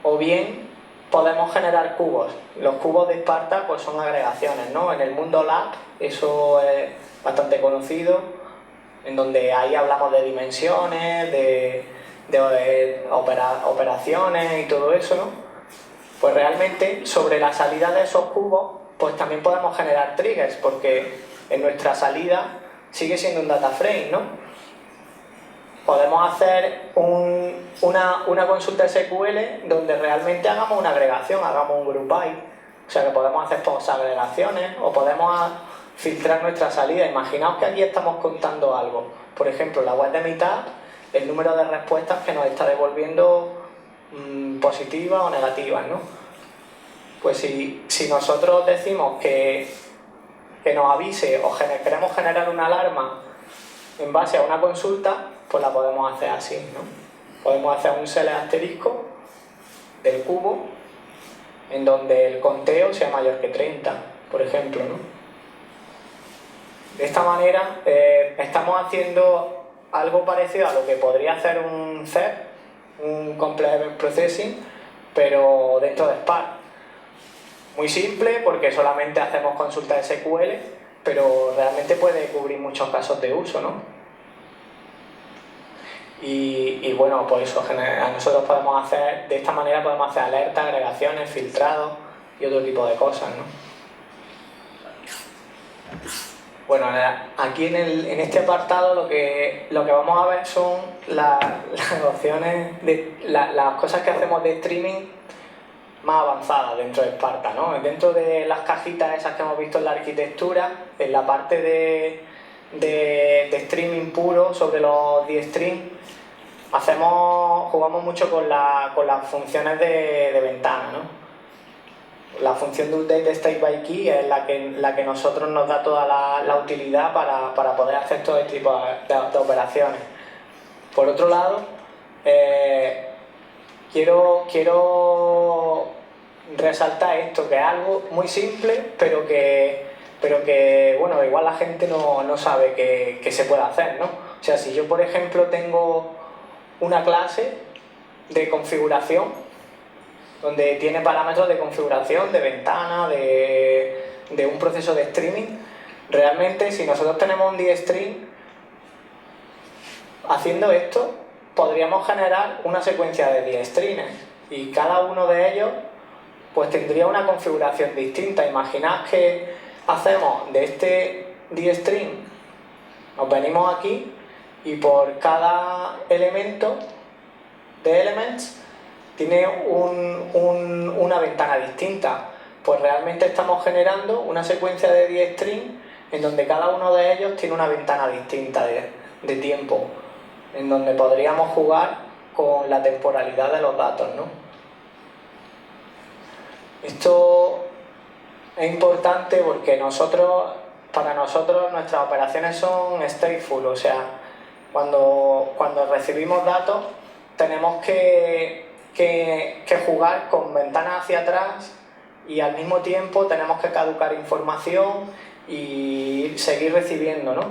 o bien podemos generar cubos. Los cubos de Sparta pues son agregaciones, ¿no? En el mundo lab eso es bastante conocido, en donde ahí hablamos de dimensiones, de operaciones y todo eso, ¿no? Pues realmente sobre la salida de esos cubos pues también podemos generar triggers, porque en nuestra salida sigue siendo un data frame, ¿no? Podemos hacer una consulta SQL donde realmente hagamos una agregación, hagamos un group by, o sea que podemos hacer posagregaciones o podemos filtrar nuestra salida. Imaginaos que aquí estamos contando algo, por ejemplo la web de mitad, el número de respuestas que nos está devolviendo positivas o negativas, ¿no? Pues si nosotros decimos que nos avise o queremos generar una alarma en base a una consulta, pues la podemos hacer así, ¿no? Podemos hacer un select asterisco del cubo en donde el conteo sea mayor que 30, por ejemplo, ¿no? De esta manera estamos haciendo algo parecido a lo que podría hacer un CEP, un Complex Event Processing, pero dentro de Spark. Muy simple porque solamente hacemos consultas SQL, pero realmente puede cubrir muchos casos de uso, ¿no? Y bueno, pues eso, nosotros podemos hacer, de esta manera podemos hacer alertas, agregaciones, filtrados y otro tipo de cosas, ¿no? Bueno, aquí en este apartado lo que vamos a ver son las opciones, las cosas que hacemos de streaming más avanzadas dentro de Sparta, ¿no? Dentro de las cajitas esas que hemos visto en la arquitectura, en la parte de streaming puro sobre los dstream, jugamos mucho con las funciones de ventana, ¿no? La función de update state by key es la que nosotros nos da toda la utilidad para poder hacer todo este tipo de operaciones. Por otro lado, quiero resaltar esto, que es algo muy simple, pero que bueno, igual la gente no sabe que se puede hacer, ¿no? O sea, si yo por ejemplo tengo una clase de configuración donde tiene parámetros de configuración, de ventana, de un proceso de streaming, realmente si nosotros tenemos un dstream, haciendo esto podríamos generar una secuencia de dstreams y cada uno de ellos pues tendría una configuración distinta. Imaginad que hacemos de este dstream, nos venimos aquí y por cada elemento de elements tiene una ventana distinta. Pues realmente estamos generando una secuencia de dstream en donde cada uno de ellos tiene una ventana distinta de tiempo, en donde podríamos jugar con la temporalidad de los datos, ¿no? Esto es importante porque para nosotros nuestras operaciones son stateful, o sea, cuando recibimos datos tenemos que jugar con ventanas hacia atrás y al mismo tiempo tenemos que caducar información y seguir recibiendo, ¿no?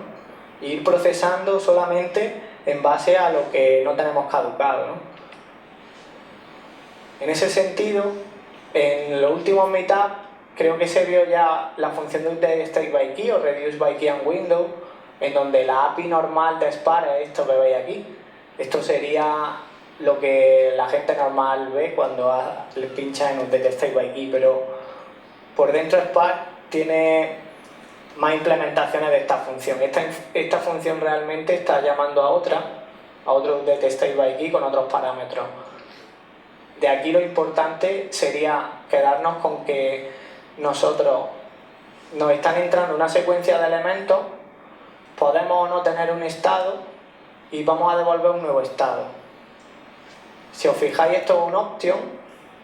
E ir procesando solamente en base a lo que no tenemos caducado, ¿no? En ese sentido, en los últimos meetups creo que se vio ya la función de update state by key o reduce by key and window, en donde la API normal de Spark es esto que veis aquí. Esto sería lo que la gente normal ve cuando le pincha en update state by key, pero por dentro Spark tiene más implementaciones de esta función. Esta función realmente está llamando a otro update state by key con otros parámetros. De aquí lo importante sería quedarnos con que nosotros nos están entrando una secuencia de elementos, podemos o no tener un estado y vamos a devolver un nuevo estado. Si os fijáis, esto es un option,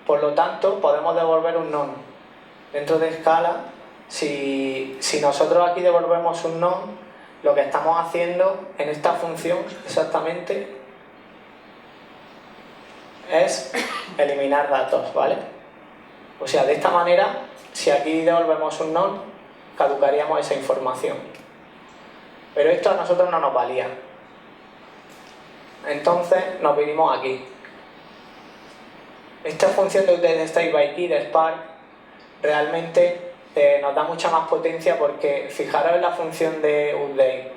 por lo tanto podemos devolver un none. Dentro de Scala, si nosotros aquí devolvemos un none, lo que estamos haciendo en esta función exactamente es eliminar datos, ¿vale? O sea, de esta manera, si aquí devolvemos un none, caducaríamos esa información. Pero esto a nosotros no nos valía. Entonces nos vinimos aquí. Esta función de updateStateByKey de Spark realmente nos da mucha más potencia porque fijaros en la función de update.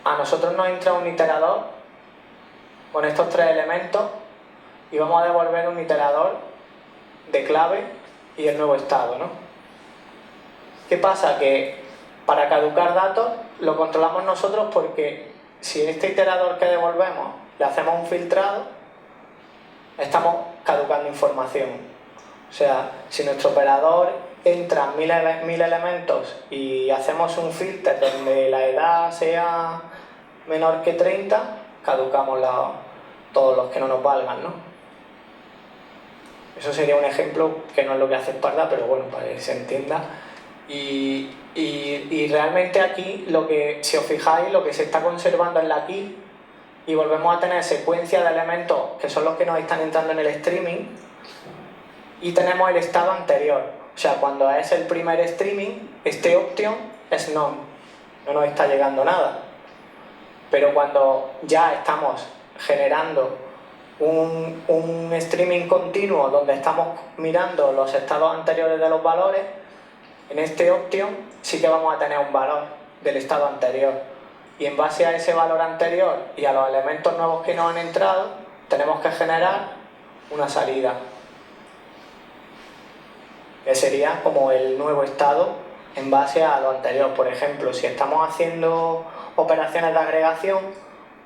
A nosotros nos entra un iterador con estos tres elementos y vamos a devolver un iterador de clave y el nuevo estado, ¿no? ¿Qué pasa? Que para caducar datos lo controlamos nosotros porque si este iterador que devolvemos le hacemos un filtrado, estamos caducando información. O sea, si nuestro operador entra 1000 elementos y hacemos un filter donde la edad sea menor que 30, caducamos todos los que no nos valgan, ¿no? Eso sería un ejemplo que no es lo que hace Sparda, pero bueno, para que se entienda. Y realmente aquí, si os fijáis, lo que se está conservando es la key y volvemos a tener secuencia de elementos que son los que nos están entrando en el streaming y tenemos el estado anterior. O sea, cuando es el primer streaming, este option es none, no nos está llegando nada. Pero cuando ya estamos generando un streaming continuo donde estamos mirando los estados anteriores de los valores, en este option sí que vamos a tener un valor del estado anterior. Y en base a ese valor anterior y a los elementos nuevos que nos han entrado, tenemos que generar una salida, que sería como el nuevo estado en base a lo anterior. Por ejemplo, si estamos haciendo operaciones de agregación,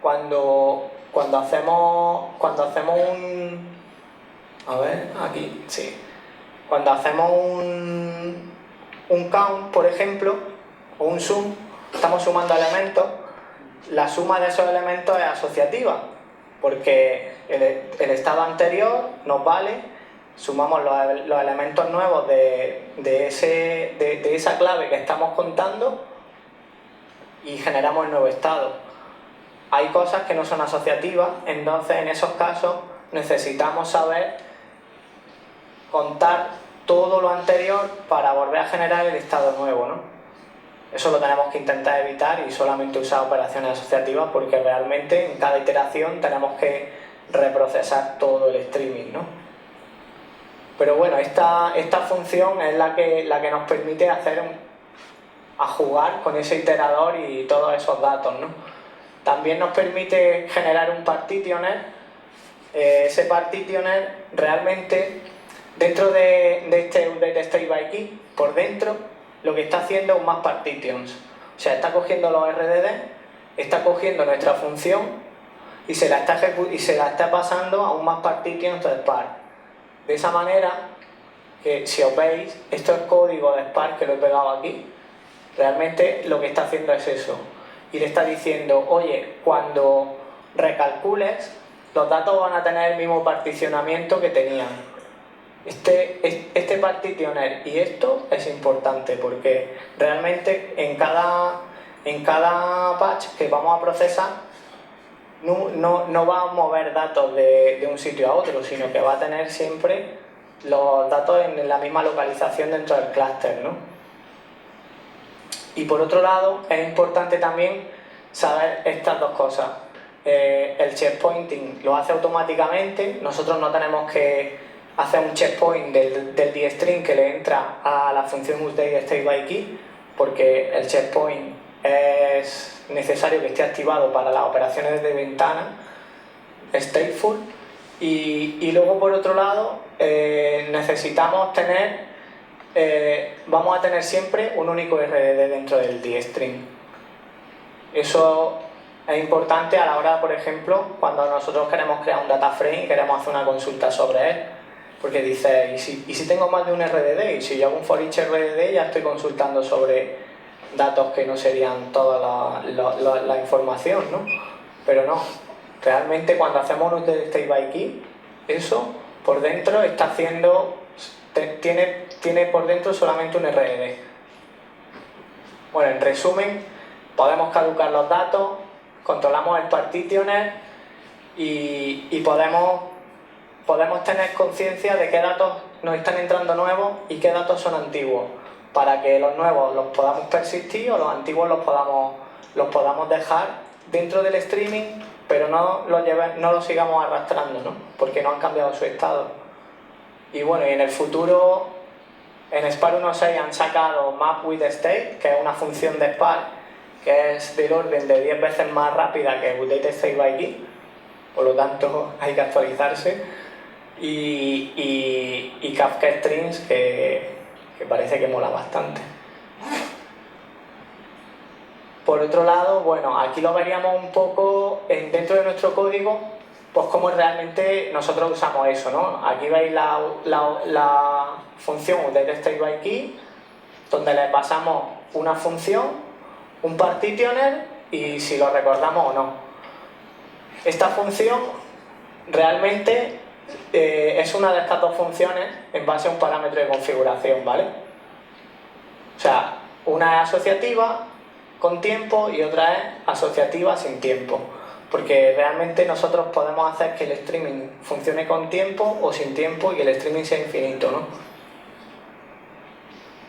cuando hacemos un... A ver, aquí, sí. Cuando hacemos un count, por ejemplo, o un sum, estamos sumando elementos, la suma de esos elementos es asociativa, porque el estado anterior nos vale, sumamos los elementos nuevos de esa clave que estamos contando y generamos el nuevo estado. Hay cosas que no son asociativas, entonces en esos casos necesitamos saber contar todo lo anterior para volver a generar el estado nuevo, ¿no? Eso lo tenemos que intentar evitar y solamente usar operaciones asociativas porque realmente en cada iteración tenemos que reprocesar todo el streaming, ¿no? Pero bueno, esta función es la que nos permite a jugar con ese iterador y todos esos datos, ¿no? También nos permite generar un partitioner. Ese partitioner realmente, dentro de este updateStateByKey, por dentro, lo que está haciendo es un massPartitions. O sea, está cogiendo los RDD, está cogiendo nuestra función y se la está pasando a un massPartitions de Spark. De esa manera, que si os veis, esto es código de Spark que lo he pegado aquí. Realmente lo que está haciendo es eso. Y le está diciendo, oye, cuando recalcules, los datos van a tener el mismo particionamiento que tenían. Este partitioner y esto es importante porque realmente en cada batch que vamos a procesar no va a mover datos de un sitio a otro, sino que va a tener siempre los datos en la misma localización dentro del clúster, ¿no? Y por otro lado es importante también saber estas dos cosas. El checkpointing lo hace automáticamente, nosotros no tenemos que hacer un checkpoint del dstring que le entra a la función updateStateByKey porque el checkpoint es necesario que esté activado para las operaciones de ventana stateful y luego por otro lado necesitamos tener vamos a tener siempre un único RDD dentro del dstring. Eso es importante a la hora, por ejemplo, cuando nosotros queremos crear un data frame y queremos hacer una consulta sobre él, porque dice, ¿y si tengo más de un RDD? Y si yo hago un for each RDD ya estoy consultando sobre datos que no serían toda la información, ¿no? Pero no, realmente cuando hacemos un state by key, eso por dentro está haciendo, tiene por dentro solamente un RDD. Bueno, en resumen, podemos caducar los datos, controlamos el partitioner y podemos tener conciencia de qué datos nos están entrando nuevos y qué datos son antiguos, para que los nuevos los podamos persistir o los antiguos los podamos dejar dentro del streaming, pero no los sigamos arrastrando, ¿no? Porque no han cambiado su estado. Y bueno, y en el futuro, en Spark 1.6 han sacado Map with State, que es una función de Spark que es del orden de 10 veces más rápida que Update State by Key, por lo tanto hay que actualizarse, y Kafka Strings, que parece que mola bastante. Por otro lado, bueno, aquí lo veríamos un poco dentro de nuestro código, pues cómo realmente nosotros usamos eso, ¿no? Aquí veis la función UpdateStateByKey, donde le pasamos una función, un partitioner y si lo recordamos o no. Esta función realmente es una de estas dos funciones en base a un parámetro de configuración, ¿vale? O sea, una es asociativa con tiempo y otra es asociativa sin tiempo, porque realmente nosotros podemos hacer que el streaming funcione con tiempo o sin tiempo y el streaming sea infinito, ¿no?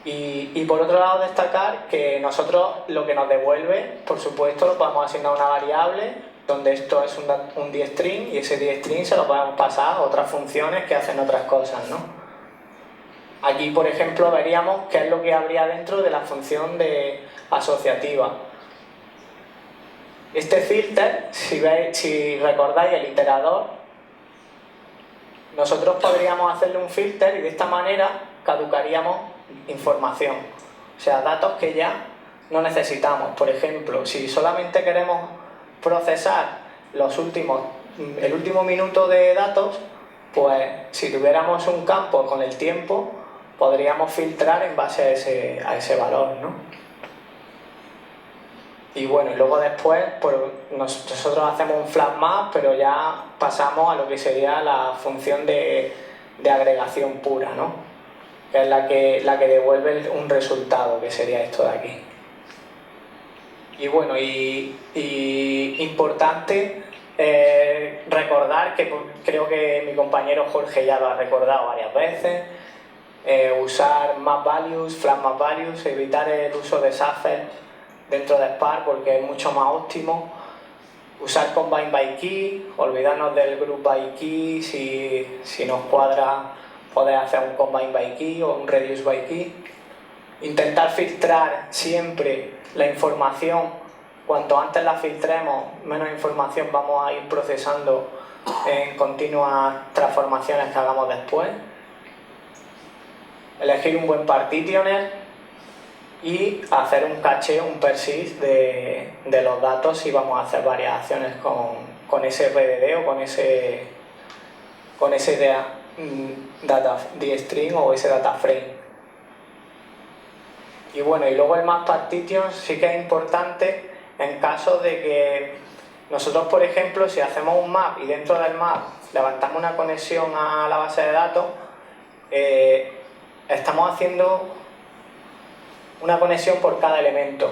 Y por otro lado destacar que nosotros lo que nos devuelve, por supuesto, lo podemos asignar a una variable donde esto es un dstring y ese dstring se lo podemos pasar a otras funciones que hacen otras cosas, ¿no? Aquí, por ejemplo, veríamos qué es lo que habría dentro de la función de asociativa. Este filter, si recordáis el iterador, nosotros podríamos hacerle un filter y de esta manera caducaríamos información, o sea, datos que ya no necesitamos. Por ejemplo, si solamente queremos procesar el último minuto de datos, pues si tuviéramos un campo con el tiempo, podríamos filtrar en base a ese valor, ¿no? Y bueno, y luego después pues, nosotros hacemos un flat map, pero ya pasamos a lo que sería la función de agregación pura, ¿no? Que es la que devuelve un resultado, que sería esto de aquí. Y bueno, y importante recordar, que creo que mi compañero Jorge ya lo ha recordado varias veces, usar map values, flat map values, evitar el uso de Shuffle dentro de Spark porque es mucho más óptimo. Usar combine by key, olvidarnos del group by key, si nos cuadra poder hacer un combine by key o un reduce by key. Intentar filtrar siempre la información, cuanto antes la filtremos, menos información vamos a ir procesando en continuas transformaciones que hagamos después. Elegir un buen partitioner y hacer un caché, un persist de los datos si vamos a hacer varias acciones con ese RDD o con ese data dstring o ese data frame. Y bueno, y luego el map partition sí que es importante en caso de que nosotros, por ejemplo, si hacemos un map y dentro del map levantamos una conexión a la base de datos, estamos haciendo una conexión por cada elemento.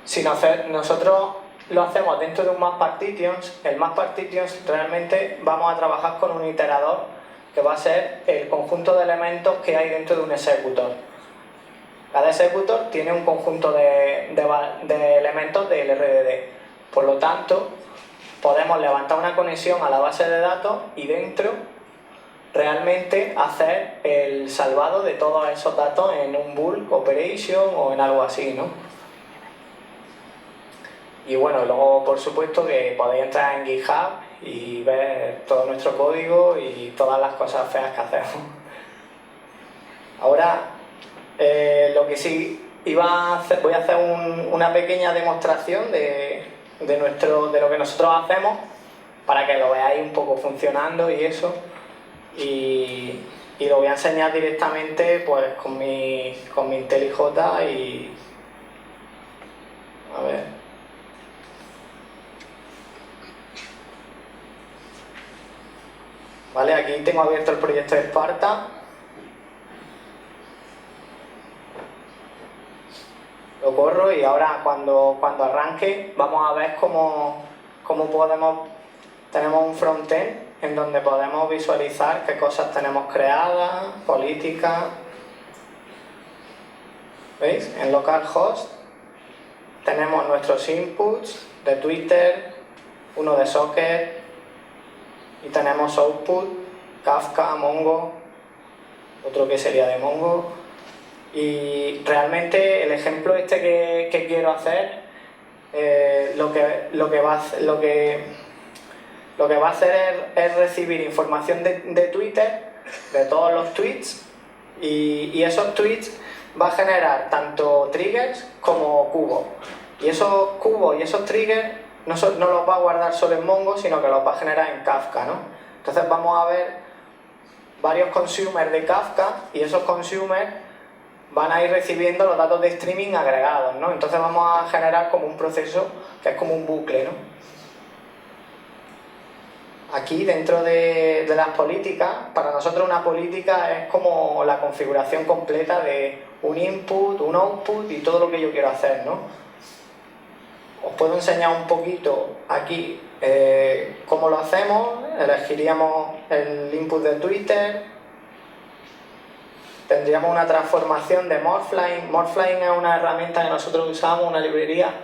Si nosotros lo hacemos dentro de un map partitions, el map partitions realmente vamos a trabajar con un iterador que va a ser el conjunto de elementos que hay dentro de un executor. Cada executor tiene un conjunto de elementos del RDD. Por lo tanto, podemos levantar una conexión a la base de datos y dentro realmente hacer el salvado de todos esos datos en un bulk operation o en algo así, ¿no? Y bueno, luego por supuesto que podéis entrar en GitHub y ver todo nuestro código y todas las cosas feas que hacemos. Ahora Lo que sí voy a hacer una pequeña demostración de lo que nosotros hacemos para que lo veáis un poco funcionando y eso. Y lo voy a enseñar directamente pues con mi IntelliJ y... A ver... Vale, aquí tengo abierto el proyecto de Sparta. Lo corro y ahora cuando arranque vamos a ver cómo tenemos un frontend en donde podemos visualizar qué cosas tenemos creadas, políticas. ¿Veis? En localhost tenemos nuestros inputs de Twitter, uno de Socket y tenemos output, Kafka, Mongo, otro que sería de Mongo. Y realmente el ejemplo este que quiero hacer, lo que va a hacer es recibir información de Twitter, de todos los tweets, y esos tweets va a generar tanto triggers como cubos. Y esos cubos y esos triggers no los va a guardar solo en Mongo, sino que los va a generar en Kafka, ¿no? Entonces vamos a ver varios consumers de Kafka y esos consumers van a ir recibiendo los datos de streaming agregados, ¿no? Entonces vamos a generar como un proceso que es como un bucle, ¿no? Aquí dentro de las políticas, para nosotros una política es como la configuración completa de un input, un output y todo lo que yo quiero hacer, ¿no? Os puedo enseñar un poquito aquí cómo lo hacemos. Elegiríamos el input de Twitter. Tendríamos una transformación de Morphline. Morphline es una herramienta que nosotros usamos, una librería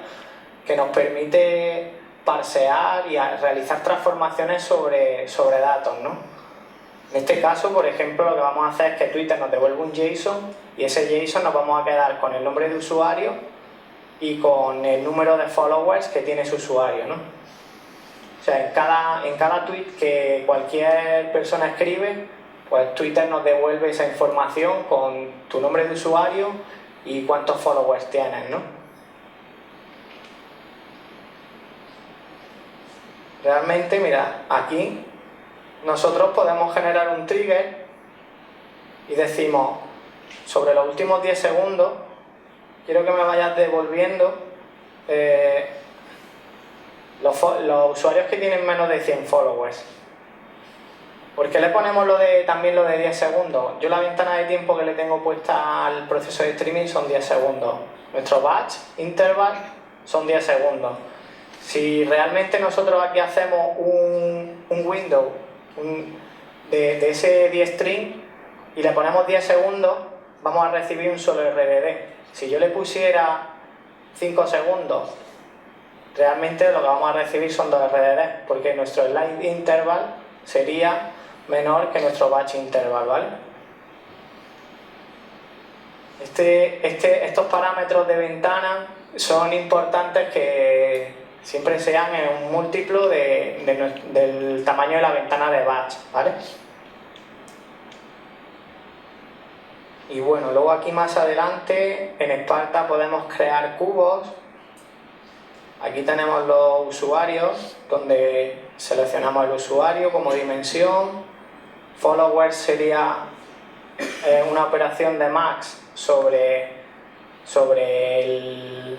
que nos permite parsear y realizar transformaciones sobre datos, ¿no? En este caso, por ejemplo, lo que vamos a hacer es que Twitter nos devuelve un JSON y ese JSON nos vamos a quedar con el nombre de usuario y con el número de followers que tiene ese usuario, ¿no? O sea, en cada tweet que cualquier persona escribe, pues Twitter nos devuelve esa información con tu nombre de usuario y cuántos followers tienes, ¿no? Realmente, mira, aquí nosotros podemos generar un trigger y decimos, sobre los últimos 10 segundos, quiero que me vayas devolviendo los usuarios que tienen menos de 100 followers. ¿Por qué le ponemos también lo de 10 segundos? Yo la ventana de tiempo que le tengo puesta al proceso de streaming son 10 segundos. Nuestro batch, interval, son 10 segundos. Si realmente nosotros aquí hacemos un window de ese 10 string y le ponemos 10 segundos, vamos a recibir un solo RDD. Si yo le pusiera 5 segundos, realmente lo que vamos a recibir son 2 RDD, porque nuestro slide interval sería menor que nuestro batch interval, ¿vale? Estos parámetros de ventana son importantes que siempre sean en un múltiplo del tamaño de la ventana de batch, ¿vale? Y bueno, luego aquí más adelante en Sparta podemos crear cubos. Aquí tenemos los usuarios, donde seleccionamos el usuario como dimensión. Followers sería una operación de max sobre el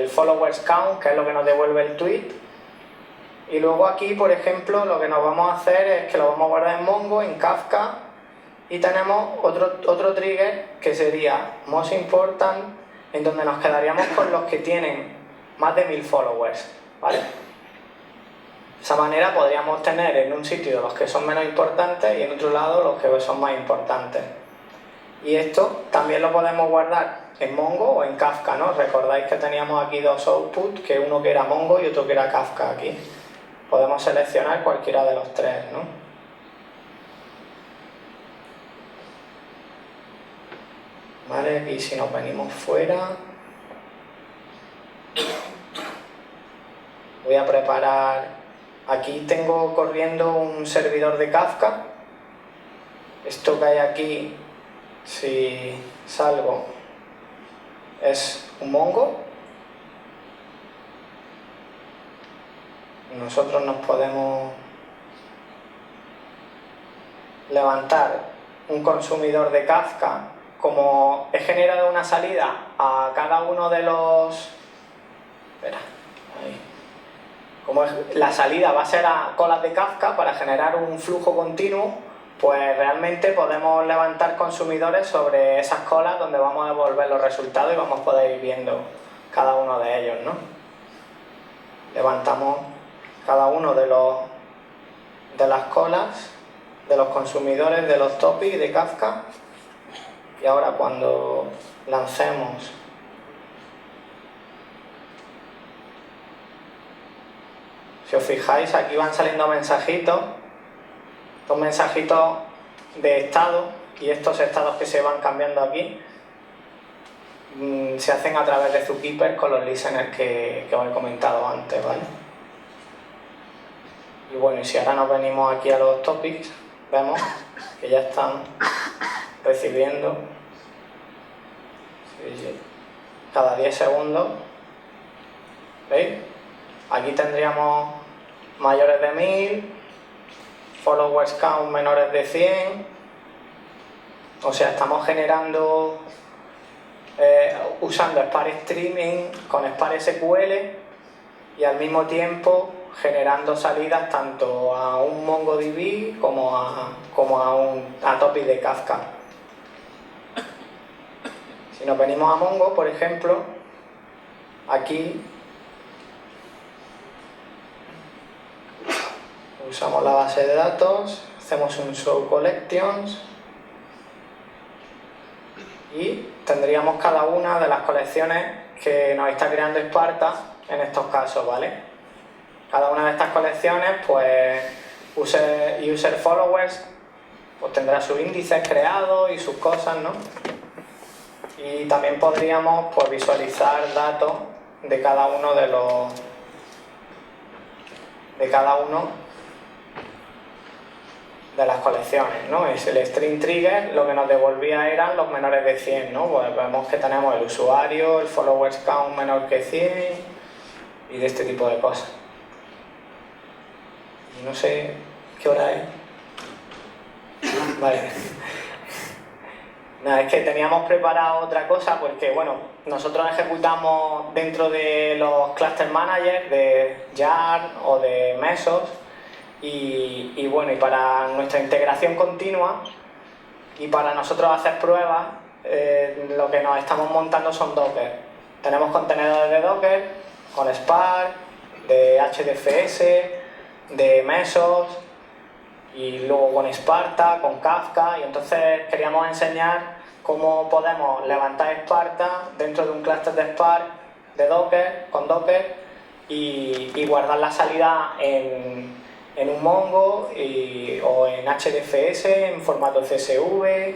followers count, que es lo que nos devuelve el tweet. Y luego aquí, por ejemplo, lo que nos vamos a hacer es que lo vamos a guardar en Mongo, en Kafka, y tenemos otro trigger que sería most important, en donde nos quedaríamos con los que tienen más de 1000 followers, ¿vale? De esa manera podríamos tener en un sitio los que son menos importantes y en otro lado los que son más importantes. Y esto también lo podemos guardar en Mongo o en Kafka, ¿no? Recordáis que teníamos aquí dos outputs, que uno que era Mongo y otro que era Kafka aquí. Podemos seleccionar cualquiera de los tres, ¿no? Vale, y si nos venimos fuera, voy a preparar. Aquí tengo corriendo un servidor de Kafka. Esto que hay aquí si salgo es un mongo, nosotros nos podemos levantar un consumidor de Kafka. Como he generado una salida a cada uno de los... Espera, ahí. Como la salida va a ser a colas de Kafka para generar un flujo continuo, pues realmente podemos levantar consumidores sobre esas colas donde vamos a devolver los resultados y vamos a poder ir viendo cada uno de ellos, ¿no? Levantamos cada uno de las colas, de los consumidores, de los topics de Kafka. Y ahora cuando lancemos si os fijáis, aquí van saliendo mensajitos, estos mensajitos de estado, y estos estados que se van cambiando aquí se hacen a través de Zookeeper con los listeners que os he comentado antes, ¿vale? Y bueno, y si ahora nos venimos aquí a los topics, vemos que ya están recibiendo cada 10 segundos. ¿Veis? Aquí tendríamos mayores de 1000, followers count menores de 100. O sea, estamos generando, usando Spark Streaming con Spark SQL y al mismo tiempo generando salidas tanto a un MongoDB como a topic de Kafka. Si nos venimos a Mongo, por ejemplo, aquí usamos la base de datos, hacemos un show collections y tendríamos cada una de las colecciones que nos está creando Sparta en estos casos, ¿vale? Cada una de estas colecciones, pues user followers, pues tendrá sus índices creados y sus cosas, ¿no? Y también podríamos, pues, visualizar datos de cada uno de las colecciones, ¿no? Es el string trigger, lo que nos devolvía eran los menores de 100, ¿no? Pues vemos que tenemos el usuario, el followers count menor que 100 y de este tipo de cosas. Y no sé qué hora es. Vale. Nada, es que teníamos preparado otra cosa porque, bueno, nosotros ejecutamos dentro de los cluster managers de Jar o de Mesos y bueno, y para nuestra integración continua y para nosotros hacer pruebas, lo que nos estamos montando son Docker. Tenemos contenedores de Docker con Spark, de HDFS, de Mesos y luego con Sparta, con Kafka, y entonces queríamos enseñar cómo podemos levantar Sparta dentro de un clúster de Spark de Docker, con Docker y guardar la salida en un Mongo o en HDFS, en formato CSV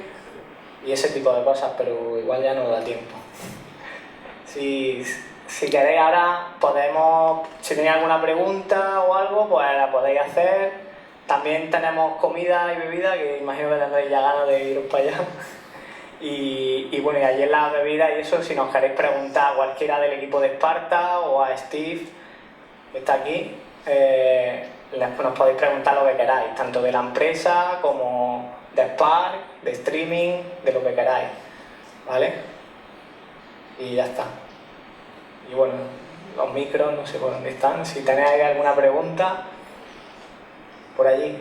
y ese tipo de cosas, pero igual ya no da tiempo. Si queréis ahora podemos, si tenéis alguna pregunta o algo, pues la podéis hacer. También tenemos comida y bebida, que imagino que tendréis ya ganas de iros para allá. Y bueno, y allí en la bebida y eso, si nos queréis preguntar a cualquiera del equipo de Sparta o a Steve, que está aquí, nos podéis preguntar lo que queráis, tanto de la empresa como de Spark, de streaming, de lo que queráis, ¿vale? Y ya está. Y bueno, los micros no sé por dónde están, si tenéis alguna pregunta, por allí.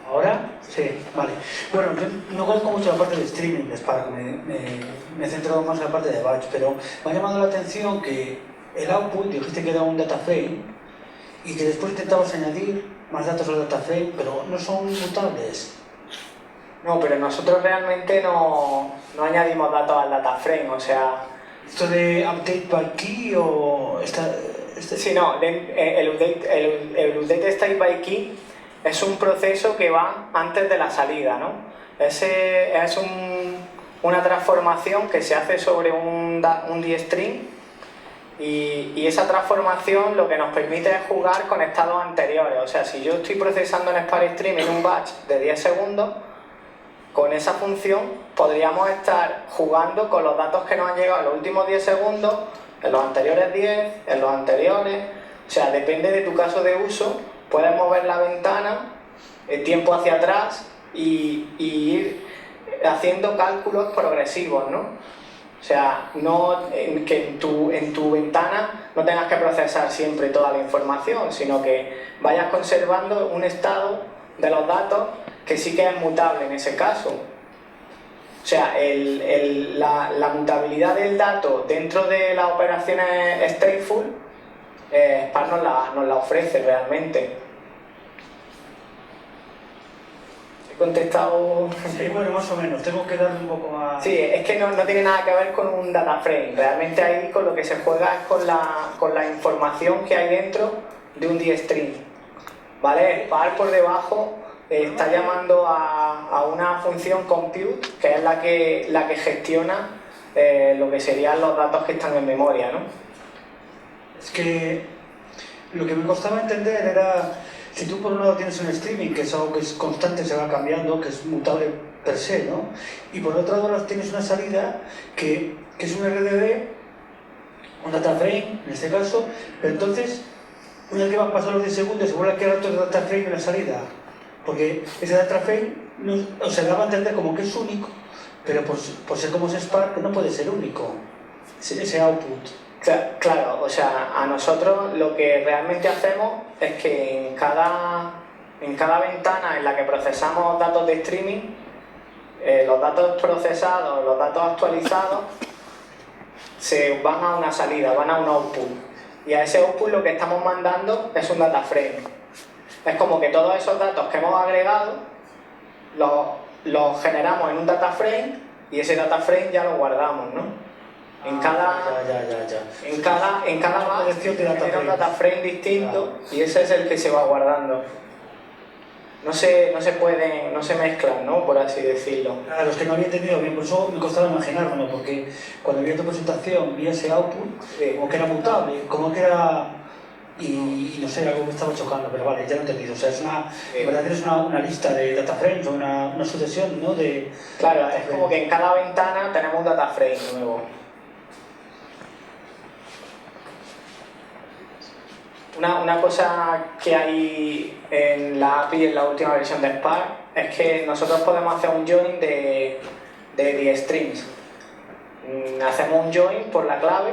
¿Ahora? Sí, vale. Bueno, yo no conozco mucho la parte de streaming de Spark, me he centrado más en la parte de batch, pero me ha llamado la atención que el output, dijiste que era un data frame, y que después intentabas añadir más datos al data frame, pero no son mutables. No, pero nosotros realmente no añadimos datos al data frame, o sea... ¿Esto de update by key o...? Sí, no, el update state by key es un proceso que va antes de la salida, ¿no? Ese es una transformación que se hace sobre un dstring y esa transformación lo que nos permite es jugar con estados anteriores. O sea, si yo estoy procesando en SparkStream en un batch de 10 segundos, con esa función podríamos estar jugando con los datos que nos han llegado en los últimos 10 segundos, en los anteriores 10, en los anteriores. O sea, depende de tu caso de uso, puedes mover la ventana, el tiempo hacia atrás y ir haciendo cálculos progresivos, ¿no? O sea, que en tu ventana no tengas que procesar siempre toda la información, sino que vayas conservando un estado de los datos que sí que es mutable en ese caso. O sea, la mutabilidad del dato dentro de las operaciones stateful, Spark nos la ofrece realmente. ¿Contestado? Sí, bueno, más o menos, tengo que darle un poco más... Sí, es que no tiene nada que ver con un data frame, realmente ahí con lo que se juega es con la información que hay dentro de un dstring, ¿vale? Spark por debajo está llamando a una función compute, que es la que gestiona lo que serían los datos que están en memoria, ¿no? Es que lo que me costaba entender era... Si tú por un lado tienes un streaming, que es algo que es constante, se va cambiando, que es mutable per se, ¿no? Y por otro lado tienes una salida que es un RDD, un data frame, en este caso, pero entonces, una vez que van pasando los 10 segundos, se vuelve a crear otro data frame en la salida. Porque ese data frame se daba a entender como que es único, pero por ser como es Spark, no puede ser único, ese output. Claro, o sea, a nosotros lo que realmente hacemos es que en cada ventana en la que procesamos datos de streaming, los datos procesados, los datos actualizados, se van a una salida, van a un output. Y a ese output lo que estamos mandando es un data frame. Es como que todos esos datos que hemos agregado los generamos en un data frame y ese data frame ya lo guardamos, ¿no? En cada batch tiene un data frame distinto y ese es el que se va guardando. No se mezclan, ¿no? Por así decirlo. A los que no había entendido bien, por eso me costaba imaginármelo, porque cuando vi tu presentación vi ese output, Sí. como que era mutable, como que era... Y no sé, algo me estaba chocando, pero vale, ya lo he entendido. O sea, es en verdad tienes una lista de data frames o una sucesión, ¿no? Claro, es como que en cada ventana tenemos un data frame nuevo. Una cosa que hay en la API, en la última versión de Spark, es que nosotros podemos hacer un join de strings. Hacemos un join por la clave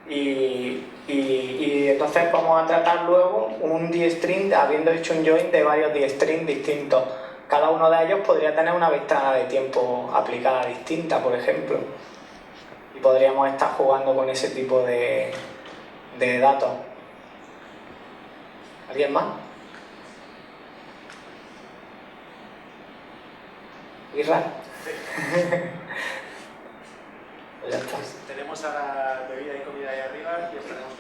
y entonces vamos a tratar luego un dstring habiendo hecho un join de varios dstrings distintos. Cada uno de ellos podría tener una ventana de tiempo aplicada distinta, por ejemplo. Y podríamos estar jugando con ese tipo de datos. ¿Alguien más? ¿Israel? Pues ya está. Tenemos a la bebida y comida ahí arriba y estaremos